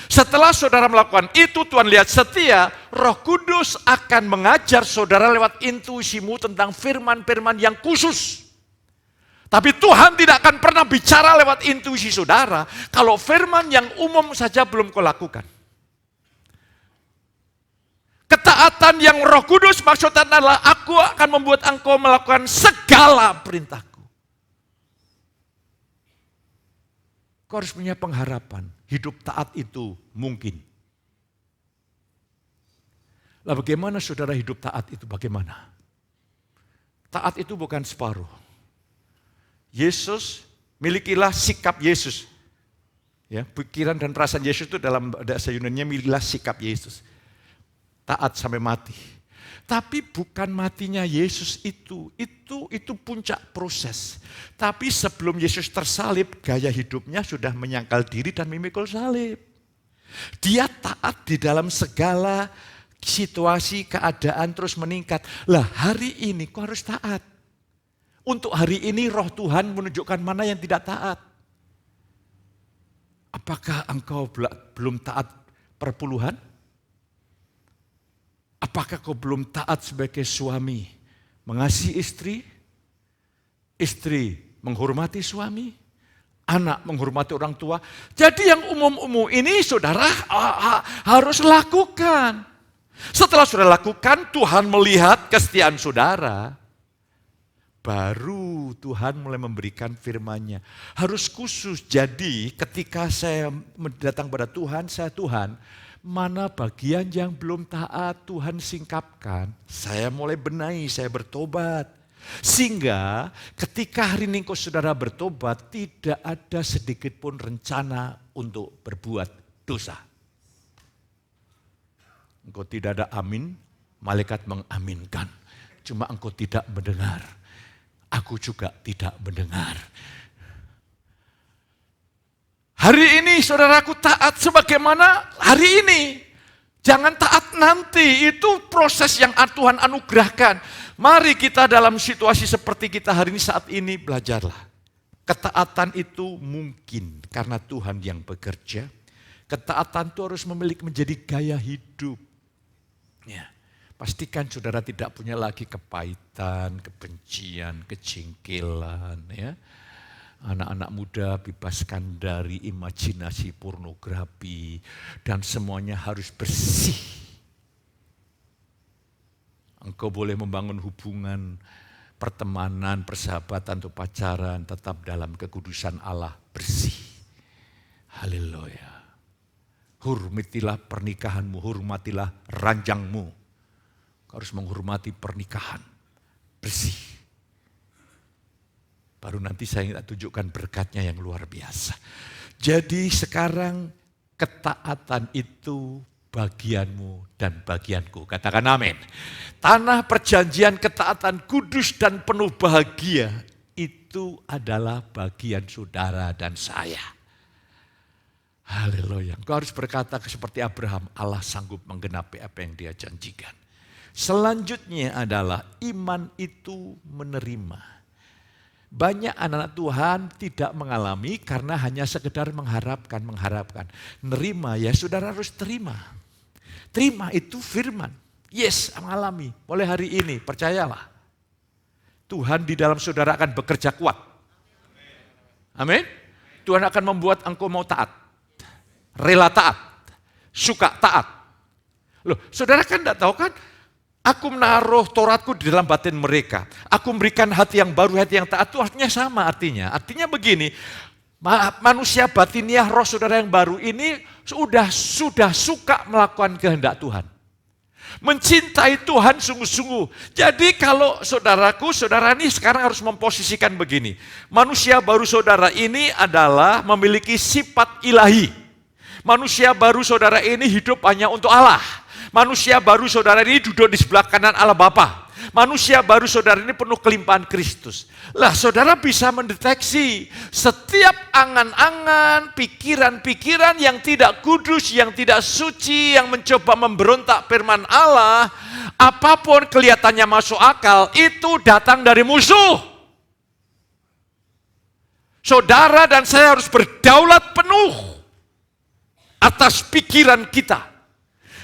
Setelah saudara melakukan itu, Tuhan lihat setia, Roh Kudus akan mengajar saudara lewat intuisimu tentang firman-firman yang khusus. Tapi Tuhan tidak akan pernah bicara lewat intuisi saudara kalau firman yang umum saja belum kau lakukan. Ketaatan yang Roh Kudus maksudnya adalah aku akan membuat engkau melakukan segala perintahku. Kau harus punya pengharapan. Hidup taat itu mungkin. Lah bagaimana saudara hidup taat itu bagaimana? Taat itu bukan separuh. Yesus, milikilah sikap Yesus. Ya, pikiran dan perasaan Yesus itu dalam bahasa Yunani milikilah sikap Yesus. Taat sampai mati. Tapi bukan matinya Yesus itu puncak proses. Tapi sebelum Yesus tersalib, gaya hidupnya sudah menyangkal diri dan memikul salib. Dia taat di dalam segala situasi, keadaan terus meningkat. Lah hari ini kau harus taat. Untuk hari ini roh Tuhan menunjukkan mana yang tidak taat. Apakah engkau belum taat perpuluhan? Apakah kau belum taat sebagai suami? Mengasihi istri? Istri menghormati suami? Anak menghormati orang tua? Jadi yang umum-umum ini saudara harus lakukan. Setelah saudara lakukan, Tuhan melihat kesetiaan saudara. Baru Tuhan mulai memberikan firman-Nya. Harus khusus. Jadi ketika saya datang pada Tuhan, Tuhan, mana bagian yang belum taat Tuhan singkapkan. Saya mulai benahi, saya bertobat. Sehingga ketika hari ini kau saudara bertobat, tidak ada sedikit pun rencana untuk berbuat dosa. Engkau tidak ada amin, malaikat mengaminkan. Cuma engkau tidak mendengar. Aku juga tidak mendengar. Hari ini saudaraku taat sebagaimana hari ini. Jangan taat nanti, itu proses yang Tuhan anugerahkan. Mari kita dalam situasi seperti kita hari ini saat ini belajarlah. Ketaatan itu mungkin karena Tuhan yang bekerja. Ketaatan itu harus menjadi gaya hidup. Ya, pastikan saudara tidak punya lagi kepahitan, kebencian, kejengkelan. Ya. Anak-anak muda bebaskan dari imajinasi pornografi dan semuanya harus bersih. Engkau boleh membangun hubungan, pertemanan, persahabatan atau pacaran tetap dalam kekudusan Allah bersih. Haleluya. Hormatilah pernikahanmu, hormatilah ranjangmu. Kau harus menghormati pernikahan, bersih. Baru nanti saya tunjukkan berkatnya yang luar biasa. Jadi sekarang ketaatan itu bagianmu dan bagianku. Katakan amin. Tanah perjanjian ketaatan kudus dan penuh bahagia itu adalah bagian saudara dan saya. Haleluya. Engkau harus berkata seperti Abraham, Allah sanggup menggenapi apa yang Dia janjikan. Selanjutnya adalah iman itu menerima. Banyak anak-anak Tuhan tidak mengalami karena hanya sekedar mengharapkan. Nerima ya saudara harus terima. Terima itu firman. Yes, mengalami. Mulai hari ini, percayalah. Tuhan di dalam saudara akan bekerja kuat. Amin. Tuhan akan membuat engkau mau taat. Rela taat, suka taat. Loh, saudara kan tidak tahu kan? Aku menaruh Tauratku di dalam batin mereka. Aku memberikan hati yang baru, hati yang taat. Itu artinya sama artinya. Artinya begini, manusia batiniah roh saudara yang baru ini sudah suka melakukan kehendak Tuhan. Mencintai Tuhan sungguh-sungguh. Jadi kalau saudaraku, saudara ini sekarang harus memposisikan begini. Manusia baru saudara ini adalah memiliki sifat ilahi. Manusia baru saudara ini hidup hanya untuk Allah. Manusia baru saudara ini duduk di sebelah kanan Allah Bapa. Manusia baru saudara ini penuh kelimpahan Kristus. Lah saudara bisa mendeteksi setiap angan-angan, pikiran-pikiran yang tidak kudus, yang tidak suci, yang mencoba memberontak firman Allah. Apapun kelihatannya masuk akal, itu datang dari musuh. Saudara dan saya harus berdaulat penuh atas pikiran kita,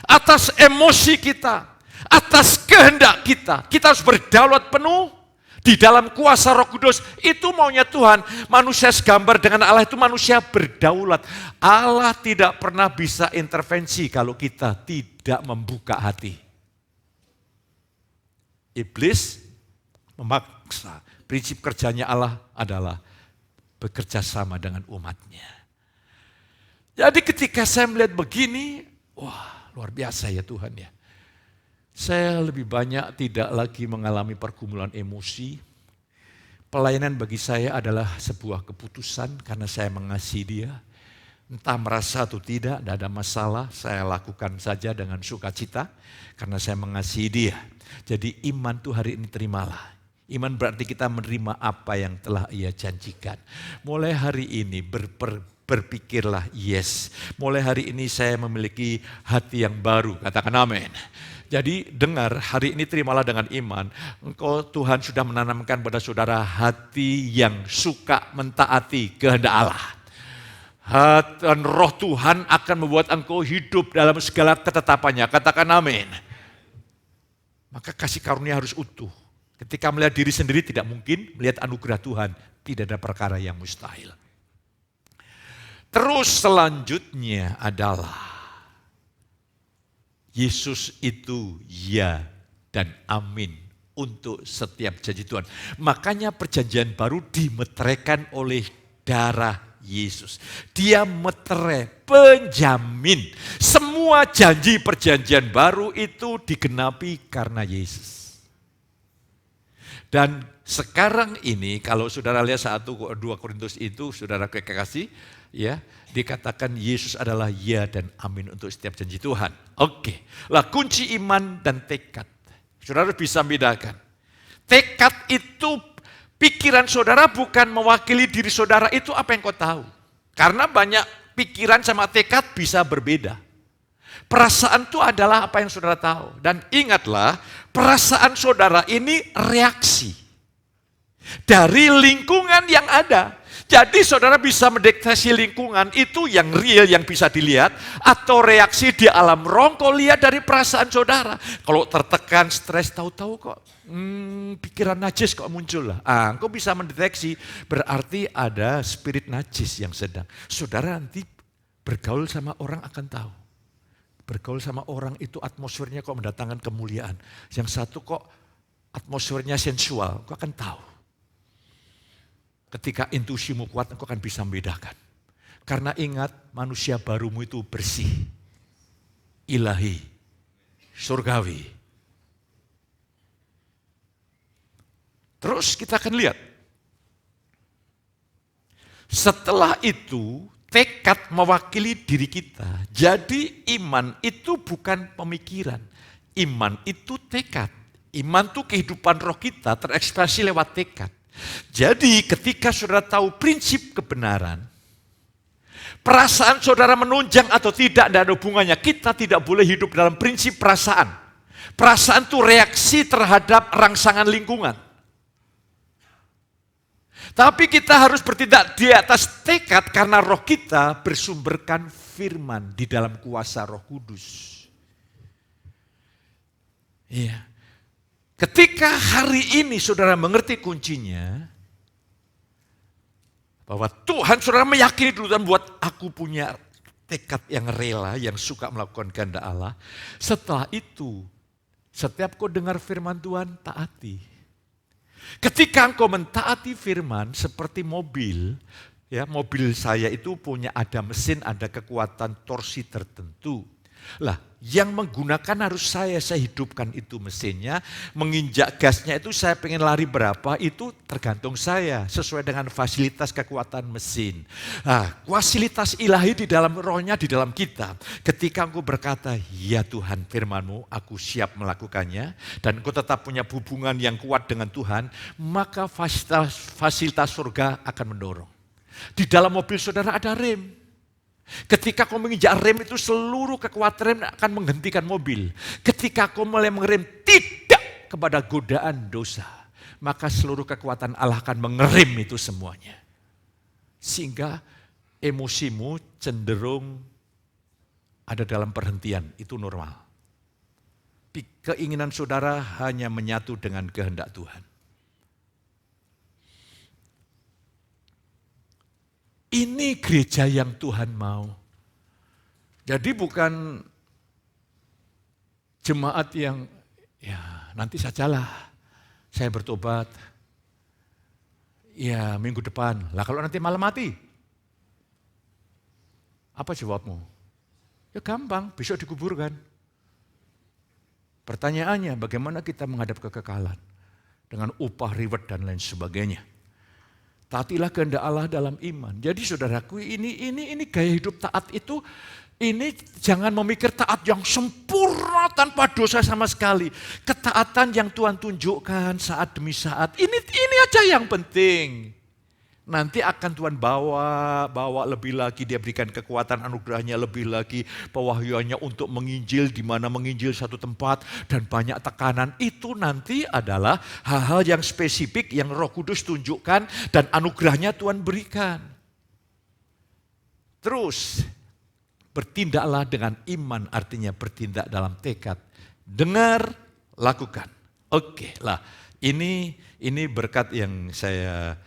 atas emosi kita, atas kehendak kita. Kita harus berdaulat penuh di dalam kuasa Roh Kudus. Itu maunya Tuhan. Manusia segambar dengan Allah itu manusia berdaulat. Allah tidak pernah bisa intervensi kalau kita tidak membuka hati. Iblis memaksa. Prinsip kerjanya Allah adalah bekerja sama dengan umatnya. Jadi ketika saya melihat begini, wah luar biasa ya Tuhan ya. Saya lebih banyak tidak lagi mengalami pergumulan emosi. Pelayanan bagi saya adalah sebuah keputusan karena saya mengasihi dia. Entah merasa atau tidak ada masalah, saya lakukan saja dengan sukacita karena saya mengasihi dia. Jadi iman tuh hari ini terimalah. Iman berarti kita menerima apa yang telah Ia janjikan. Mulai hari ini berpikirlah yes. Mulai hari ini saya memiliki hati yang baru, katakan amin. Jadi dengar, hari ini terimalah dengan iman. Engkau Tuhan sudah menanamkan pada saudara hati yang suka mentaati kehendak Allah. Dan roh Tuhan akan membuat engkau hidup dalam segala ketetapannya. Katakan amin. Maka kasih karunia harus utuh. Ketika melihat diri sendiri tidak mungkin, melihat anugerah Tuhan tidak ada perkara yang mustahil. Terus selanjutnya adalah Yesus itu ya dan amin untuk setiap janji Tuhan. Makanya perjanjian baru dimeteraikan oleh darah Yesus. Dia meterai, penjamin. Semua janji perjanjian baru itu digenapi karena Yesus. Dan sekarang ini kalau saudara lihat 1-2 Korintus itu, saudara kekasih, ya, dikatakan Yesus adalah ya dan amin untuk setiap janji Tuhan. Oke, lah kunci iman dan tekad. Saudara bisa bedakan. Tekad itu pikiran saudara bukan mewakili diri saudara, itu apa yang kau tahu. Karena banyak pikiran sama tekad bisa berbeda. Perasaan itu adalah apa yang saudara tahu. Dan ingatlah, perasaan saudara ini reaksi dari lingkungan yang ada. Jadi saudara bisa mendeteksi lingkungan itu yang real, yang bisa dilihat. Atau reaksi di alam roh, kau lihat dari perasaan saudara. Kalau tertekan, stres, tahu-tahu kok pikiran najis kok muncul lah. Kau bisa mendeteksi, berarti ada spirit najis yang sedang. Saudara nanti bergaul sama orang akan tahu. Bergaul sama orang itu atmosfernya kok mendatangkan kemuliaan. Yang satu kok atmosfernya sensual, kau akan tahu. Ketika intuisimu kuat, engkau akan bisa membedakan. Karena ingat, manusia barumu itu bersih, ilahi, surgawi. Terus kita akan lihat. Setelah itu, tekad mewakili diri kita. Jadi iman itu bukan pemikiran. Iman itu tekad. Iman itu kehidupan roh kita terekspresi lewat tekad. Jadi ketika saudara tahu prinsip kebenaran, perasaan saudara menunjang atau tidak ada hubungannya. Kita tidak boleh hidup dalam prinsip perasaan. Perasaan itu reaksi terhadap rangsangan lingkungan. Tapi kita harus bertindak di atas tekad karena roh kita bersumberkan firman di dalam kuasa Roh Kudus. Iya. Ketika hari ini saudara mengerti kuncinya, bahwa Tuhan saudara meyakini dulu dan buat aku punya tekad yang rela, yang suka melakukan kehendak Allah. Setelah itu, setiap kau dengar firman Tuhan, taati. Ketika engkau mentaati firman seperti mobil, ya mobil saya itu punya ada mesin, ada kekuatan torsi tertentu. Lah, yang menggunakan harus saya hidupkan itu mesinnya, menginjak gasnya itu saya pengen lari berapa, itu tergantung saya, sesuai dengan fasilitas kekuatan mesin. Nah, fasilitas ilahi di dalam rohnya, di dalam kita. Ketika engkau berkata, ya Tuhan firman-Mu, aku siap melakukannya, dan engkau tetap punya hubungan yang kuat dengan Tuhan, maka fasilitas surga akan mendorong. Di dalam mobil saudara ada rem. Ketika kau menginjak rem itu seluruh kekuatan rem akan menghentikan mobil. Ketika kau mulai mengerem tidak kepada godaan dosa, maka seluruh kekuatan Allah akan mengerem itu semuanya. Sehingga emosimu cenderung ada dalam perhentian, itu normal. Keinginan saudara hanya menyatu dengan kehendak Tuhan. Ini gereja yang Tuhan mau. Jadi bukan jemaat yang ya nanti sajalah saya bertobat. Ya minggu depan. Lah kalau nanti malam mati. Apa jawabmu? Ya gampang, besok dikuburkan. Pertanyaannya, bagaimana kita menghadap kekekalan? Dengan upah, reward, dan lain sebagainya. Taatilah kehendak Allah dalam iman. Jadi saudaraku, ini gaya hidup taat itu, ini jangan memikir taat yang sempurna tanpa dosa sama sekali. Ketaatan yang Tuhan tunjukkan saat demi saat. Ini aja yang penting. Nanti akan Tuhan bawa lebih lagi, dia berikan kekuatan anugerahnya lebih lagi, pewahyuannya untuk menginjil, di mana menginjil satu tempat dan banyak tekanan. Itu nanti adalah hal-hal yang spesifik yang Roh Kudus tunjukkan dan anugerahnya Tuhan berikan. Terus, bertindaklah dengan iman, artinya bertindak dalam tekad. Dengar, lakukan. Oke lah, ini berkat yang saya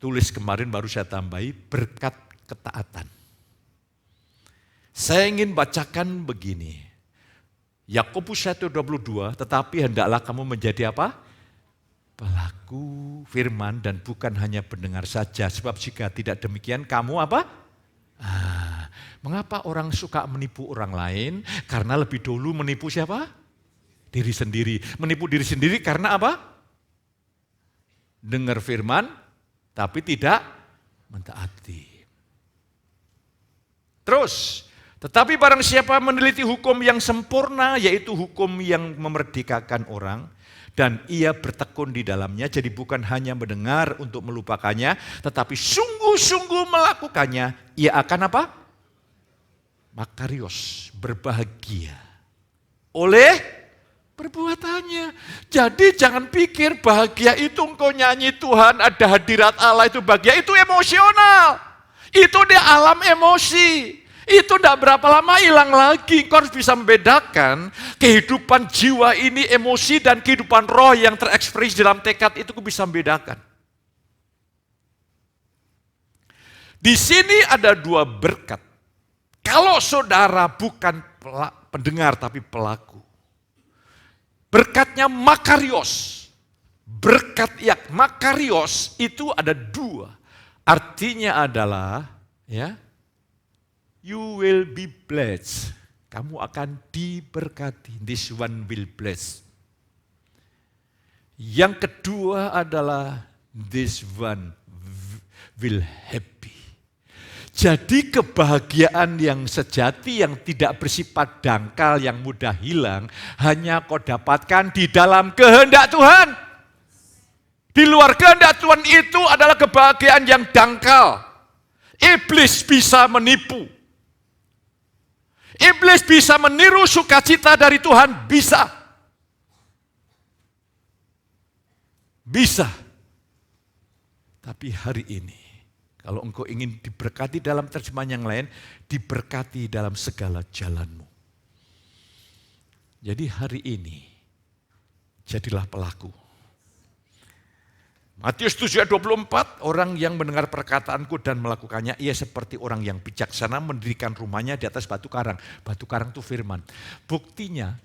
tulis kemarin, baru saya tambahi, berkat ketaatan. Saya ingin bacakan begini. Yakobus 1:22, tetapi hendaklah kamu menjadi apa? Pelaku firman dan bukan hanya pendengar saja. Sebab jika tidak demikian, kamu apa? Mengapa orang suka menipu orang lain? Karena lebih dulu menipu siapa? Diri sendiri. Menipu diri sendiri karena apa? Dengar firman, tapi tidak mentaati. Terus, tetapi barang siapa meneliti hukum yang sempurna, yaitu hukum yang memerdekakan orang, dan ia bertekun di dalamnya, jadi bukan hanya mendengar untuk melupakannya, tetapi sungguh-sungguh melakukannya, ia akan apa? Makarios, berbahagia oleh perbuatannya. Jadi jangan pikir bahagia itu engkau nyanyi Tuhan, ada hadirat Allah itu bahagia, itu emosional. Itu dia alam emosi. Itu tidak berapa lama hilang lagi. Engkau harus bisa membedakan kehidupan jiwa ini emosi dan kehidupan roh yang terekspresi dalam tekad itu bisa membedakan. Di sini ada dua berkat. Kalau saudara bukan pendengar tapi pelaku, berkatnya makarios. Berkat yang makarios itu ada dua. Artinya adalah, ya, you will be blessed. Kamu akan diberkati. This one will bless. Yang kedua adalah this one will happy. Jadi kebahagiaan yang sejati yang tidak bersifat dangkal, yang mudah hilang, hanya kau dapatkan di dalam kehendak Tuhan. Di luar kehendak Tuhan itu adalah kebahagiaan yang dangkal. Iblis bisa menipu. Iblis bisa meniru sukacita dari Tuhan, bisa. Bisa. Tapi hari ini, kalau engkau ingin diberkati dalam terjemahan yang lain, diberkati dalam segala jalanmu. Jadi hari ini, jadilah pelaku. Matius 7:24, orang yang mendengar perkataanku dan melakukannya, ia seperti orang yang bijaksana mendirikan rumahnya di atas batu karang. Batu karang itu firman. Buktinya,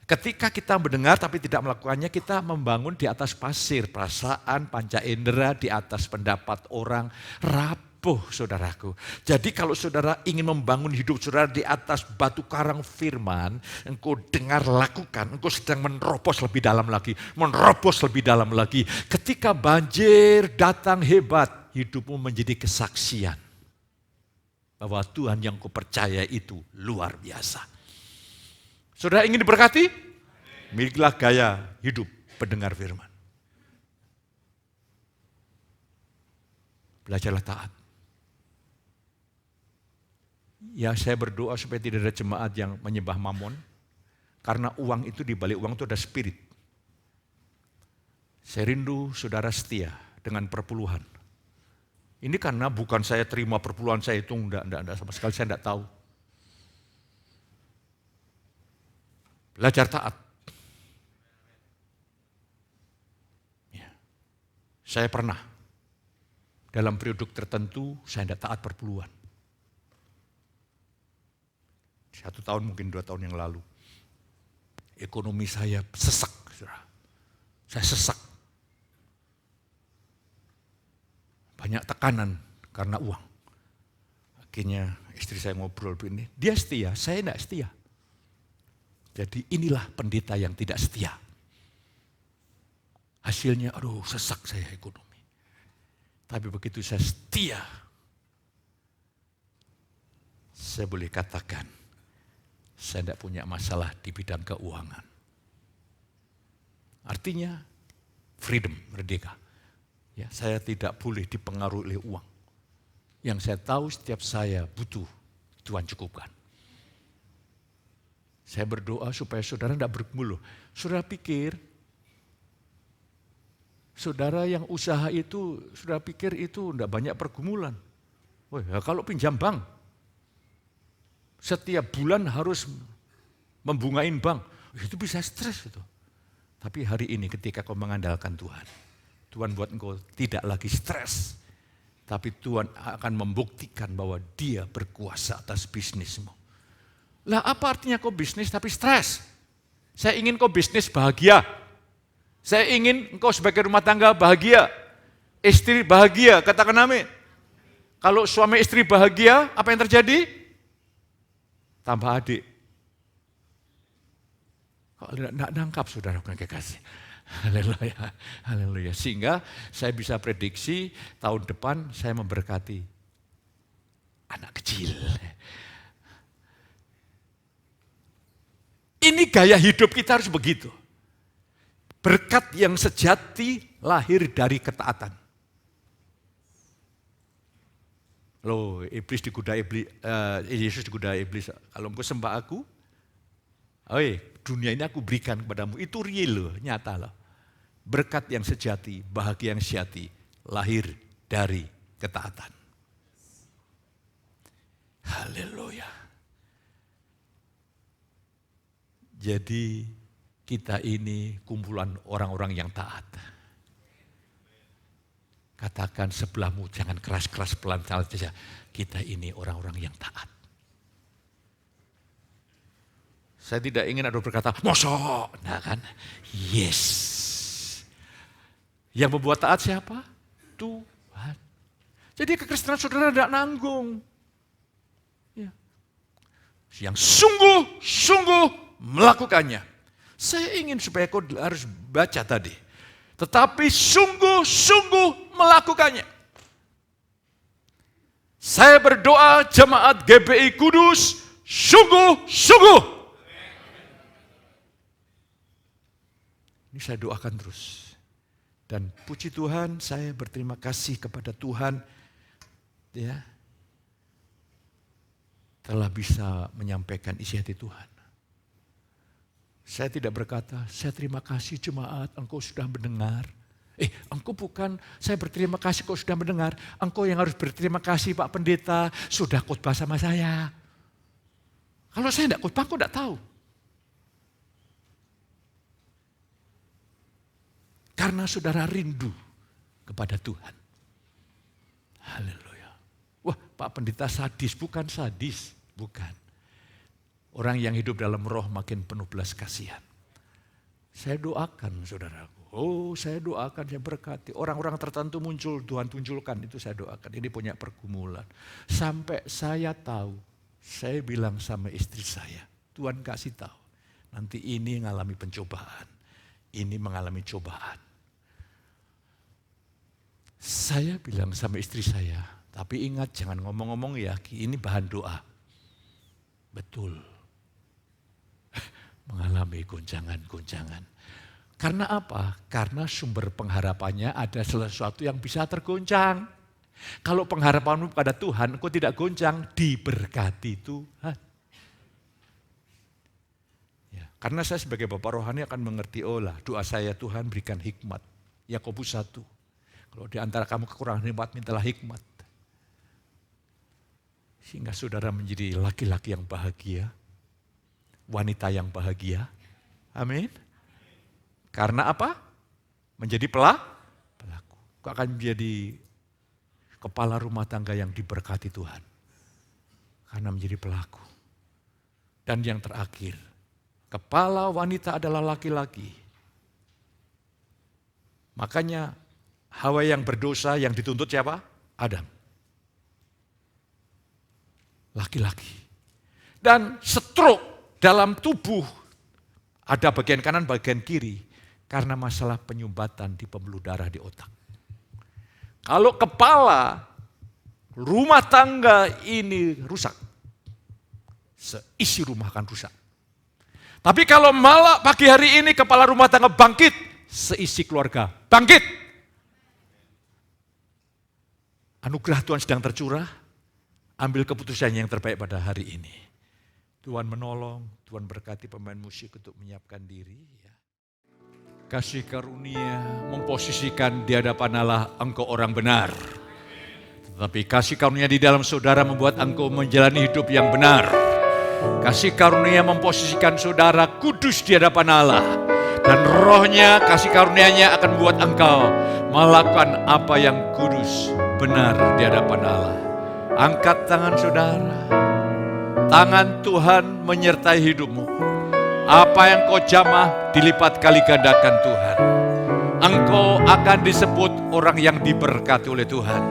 ketika kita mendengar tapi tidak melakukannya, kita membangun di atas pasir, perasaan, panca indera, di atas pendapat orang, rapuh saudaraku. Jadi kalau saudara ingin membangun hidup saudara di atas batu karang firman, engkau dengar, lakukan, engkau sedang menerobos lebih dalam lagi, menerobos lebih dalam lagi. Ketika banjir datang hebat, hidupmu menjadi kesaksian bahwa Tuhan yang kau percaya itu luar biasa. Saudara ingin diberkati? Milikilah gaya hidup pendengar firman. Belajarlah taat. Ya, saya berdoa supaya tidak ada jemaat yang menyembah mamon. Karena uang itu, di balik uang itu ada spirit. Saya rindu saudara setia dengan perpuluhan. Ini karena bukan saya terima perpuluhan saya itu, enggak, sama sekali saya enggak tahu. Belajar taat. Ya. Saya pernah dalam periode tertentu saya tidak taat perpuluhan. 1 tahun mungkin 2 tahun yang lalu. Ekonomi saya sesak. Saya sesak. Banyak tekanan karena uang. Akhirnya istri saya ngobrol begini, dia setia, saya tidak setia. Jadi inilah pendeta yang tidak setia. Hasilnya, aduh sesak saya ekonomi. Tapi begitu saya setia, saya boleh katakan, saya tidak punya masalah di bidang keuangan. Artinya, freedom, merdeka. Ya, saya tidak boleh dipengaruhi oleh uang. Yang saya tahu setiap saya butuh, Tuhan cukupkan. Saya berdoa supaya saudara tidak bergumul. Saudara pikir, saudara yang usaha itu, saudara pikir itu tidak banyak pergumulan. Wah, ya kalau pinjam bank, setiap bulan harus membungain bank, itu bisa stres itu. Tapi hari ini ketika kau mengandalkan Tuhan, Tuhan buat engkau tidak lagi stres. Tapi Tuhan akan membuktikan bahwa Dia berkuasa atas bisnismu. Lah apa artinya kau bisnis tapi stres? Saya ingin kau bisnis bahagia. Saya ingin engkau sebagai rumah tangga bahagia. Istri bahagia, katakan amin. Kalau suami istri bahagia, apa yang terjadi? Tambah adik. Kok tidak nangkap saudara yang kekasih? Haleluya, haleluya. Sehingga saya bisa prediksi tahun depan saya memberkati anak kecil. Ini gaya hidup kita harus begitu. Berkat yang sejati lahir dari ketaatan. Loh, iblis digoda iblis, Yesus digoda iblis. Kalau engkau sembah aku, dunia ini aku berikan kepadamu. Itu real loh, nyata loh. Berkat yang sejati, bahagia yang sejati lahir dari ketaatan. Haleluya. Jadi kita ini kumpulan orang-orang yang taat. Katakan sebelahmu jangan keras-keras pelan saja. Kita ini orang-orang yang taat. Saya tidak ingin ada berkata, mosok. Nah kan, yes. Yang membuat taat siapa? Tuhan. Jadi kekristenan saudara tidak nanggung. Ya. Yang sungguh-sungguh melakukannya. Saya ingin supaya kau harus baca tadi. Tetapi sungguh-sungguh melakukannya. Saya berdoa jemaat GBI Kudus sungguh-sungguh. Ini saya doakan terus. Dan puji Tuhan, saya berterima kasih kepada Tuhan ya, telah bisa menyampaikan isi hati Tuhan. Saya tidak berkata, saya terima kasih jemaat, engkau sudah mendengar. Engkau bukan, saya berterima kasih kau sudah mendengar. Engkau yang harus berterima kasih Pak Pendeta, sudah khotbah sama saya. Kalau saya tidak khotbah, aku tidak tahu. Karena saudara rindu kepada Tuhan. Haleluya. Wah, Pak Pendeta sadis, bukan sadis, bukan. Orang yang hidup dalam roh makin penuh belas kasihan. Saya doakan saudaraku. Saya doakan, saya berkati. Orang-orang tertentu muncul, Tuhan tunjukkan. Itu saya doakan. Ini punya pergumulan. Sampai saya tahu, saya bilang sama istri saya, Tuhan kasih tahu. Nanti ini mengalami pencobaan. Ini mengalami cobaan. Saya bilang sama istri saya, tapi ingat jangan ngomong-ngomong ya, ini bahan doa. Betul. Mengalami goncangan-goncangan. Karena apa? Karena sumber pengharapannya ada sesuatu yang bisa tergoncang. Kalau pengharapanmu pada Tuhan, engkau tidak goncang, diberkati Tuhan. Ya, karena saya sebagai Bapak Rohani akan mengerti, doa saya Tuhan berikan hikmat. Yakobus 1. Kalau di antara kamu kekurangan hikmat, mintalah hikmat. Sehingga saudara menjadi laki-laki yang bahagia. Wanita yang bahagia. Amin. Karena apa? Menjadi pelaku. Kau akan menjadi kepala rumah tangga yang diberkati Tuhan. Karena menjadi pelaku. Dan yang terakhir, kepala wanita adalah laki-laki. Makanya Hawa yang berdosa yang dituntut siapa? Adam. laki-laki. Dan stroke dalam tubuh, ada bagian kanan, bagian kiri, karena masalah penyumbatan di pembuluh darah di otak. Kalau kepala, rumah tangga ini rusak, seisi rumah akan rusak. Tapi kalau malah pagi hari ini kepala rumah tangga bangkit, seisi keluarga bangkit. Anugerah Tuhan sedang tercurah, ambil keputusan yang terbaik pada hari ini. Tuhan menolong, Tuhan berkati pemain musik untuk menyiapkan diri. Kasih karunia memposisikan di hadapan Allah engkau orang benar. Tetapi kasih karunia di dalam saudara membuat engkau menjalani hidup yang benar. Kasih karunia memposisikan saudara kudus di hadapan Allah. Dan rohnya, kasih karunia-Nya akan membuat engkau melakukan apa yang kudus, benar di hadapan Allah. Angkat tangan saudara. Tangan Tuhan menyertai hidupmu. Apa yang kau jamah dilipat kali gandakan Tuhan. Engkau akan disebut orang yang diberkati oleh Tuhan.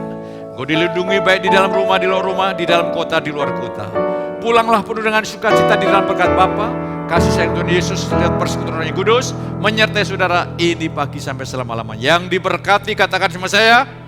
Engkau dilindungi baik di dalam rumah, di luar rumah, di dalam kota, di luar kota. Pulanglah penuh dengan sukacita di dalam berkat Bapa, kasih sayang Tuhan Yesus dan persekutuan Roh yang Kudus menyertai saudara ini pagi sampai selama-lamanya. Yang diberkati katakan sama saya.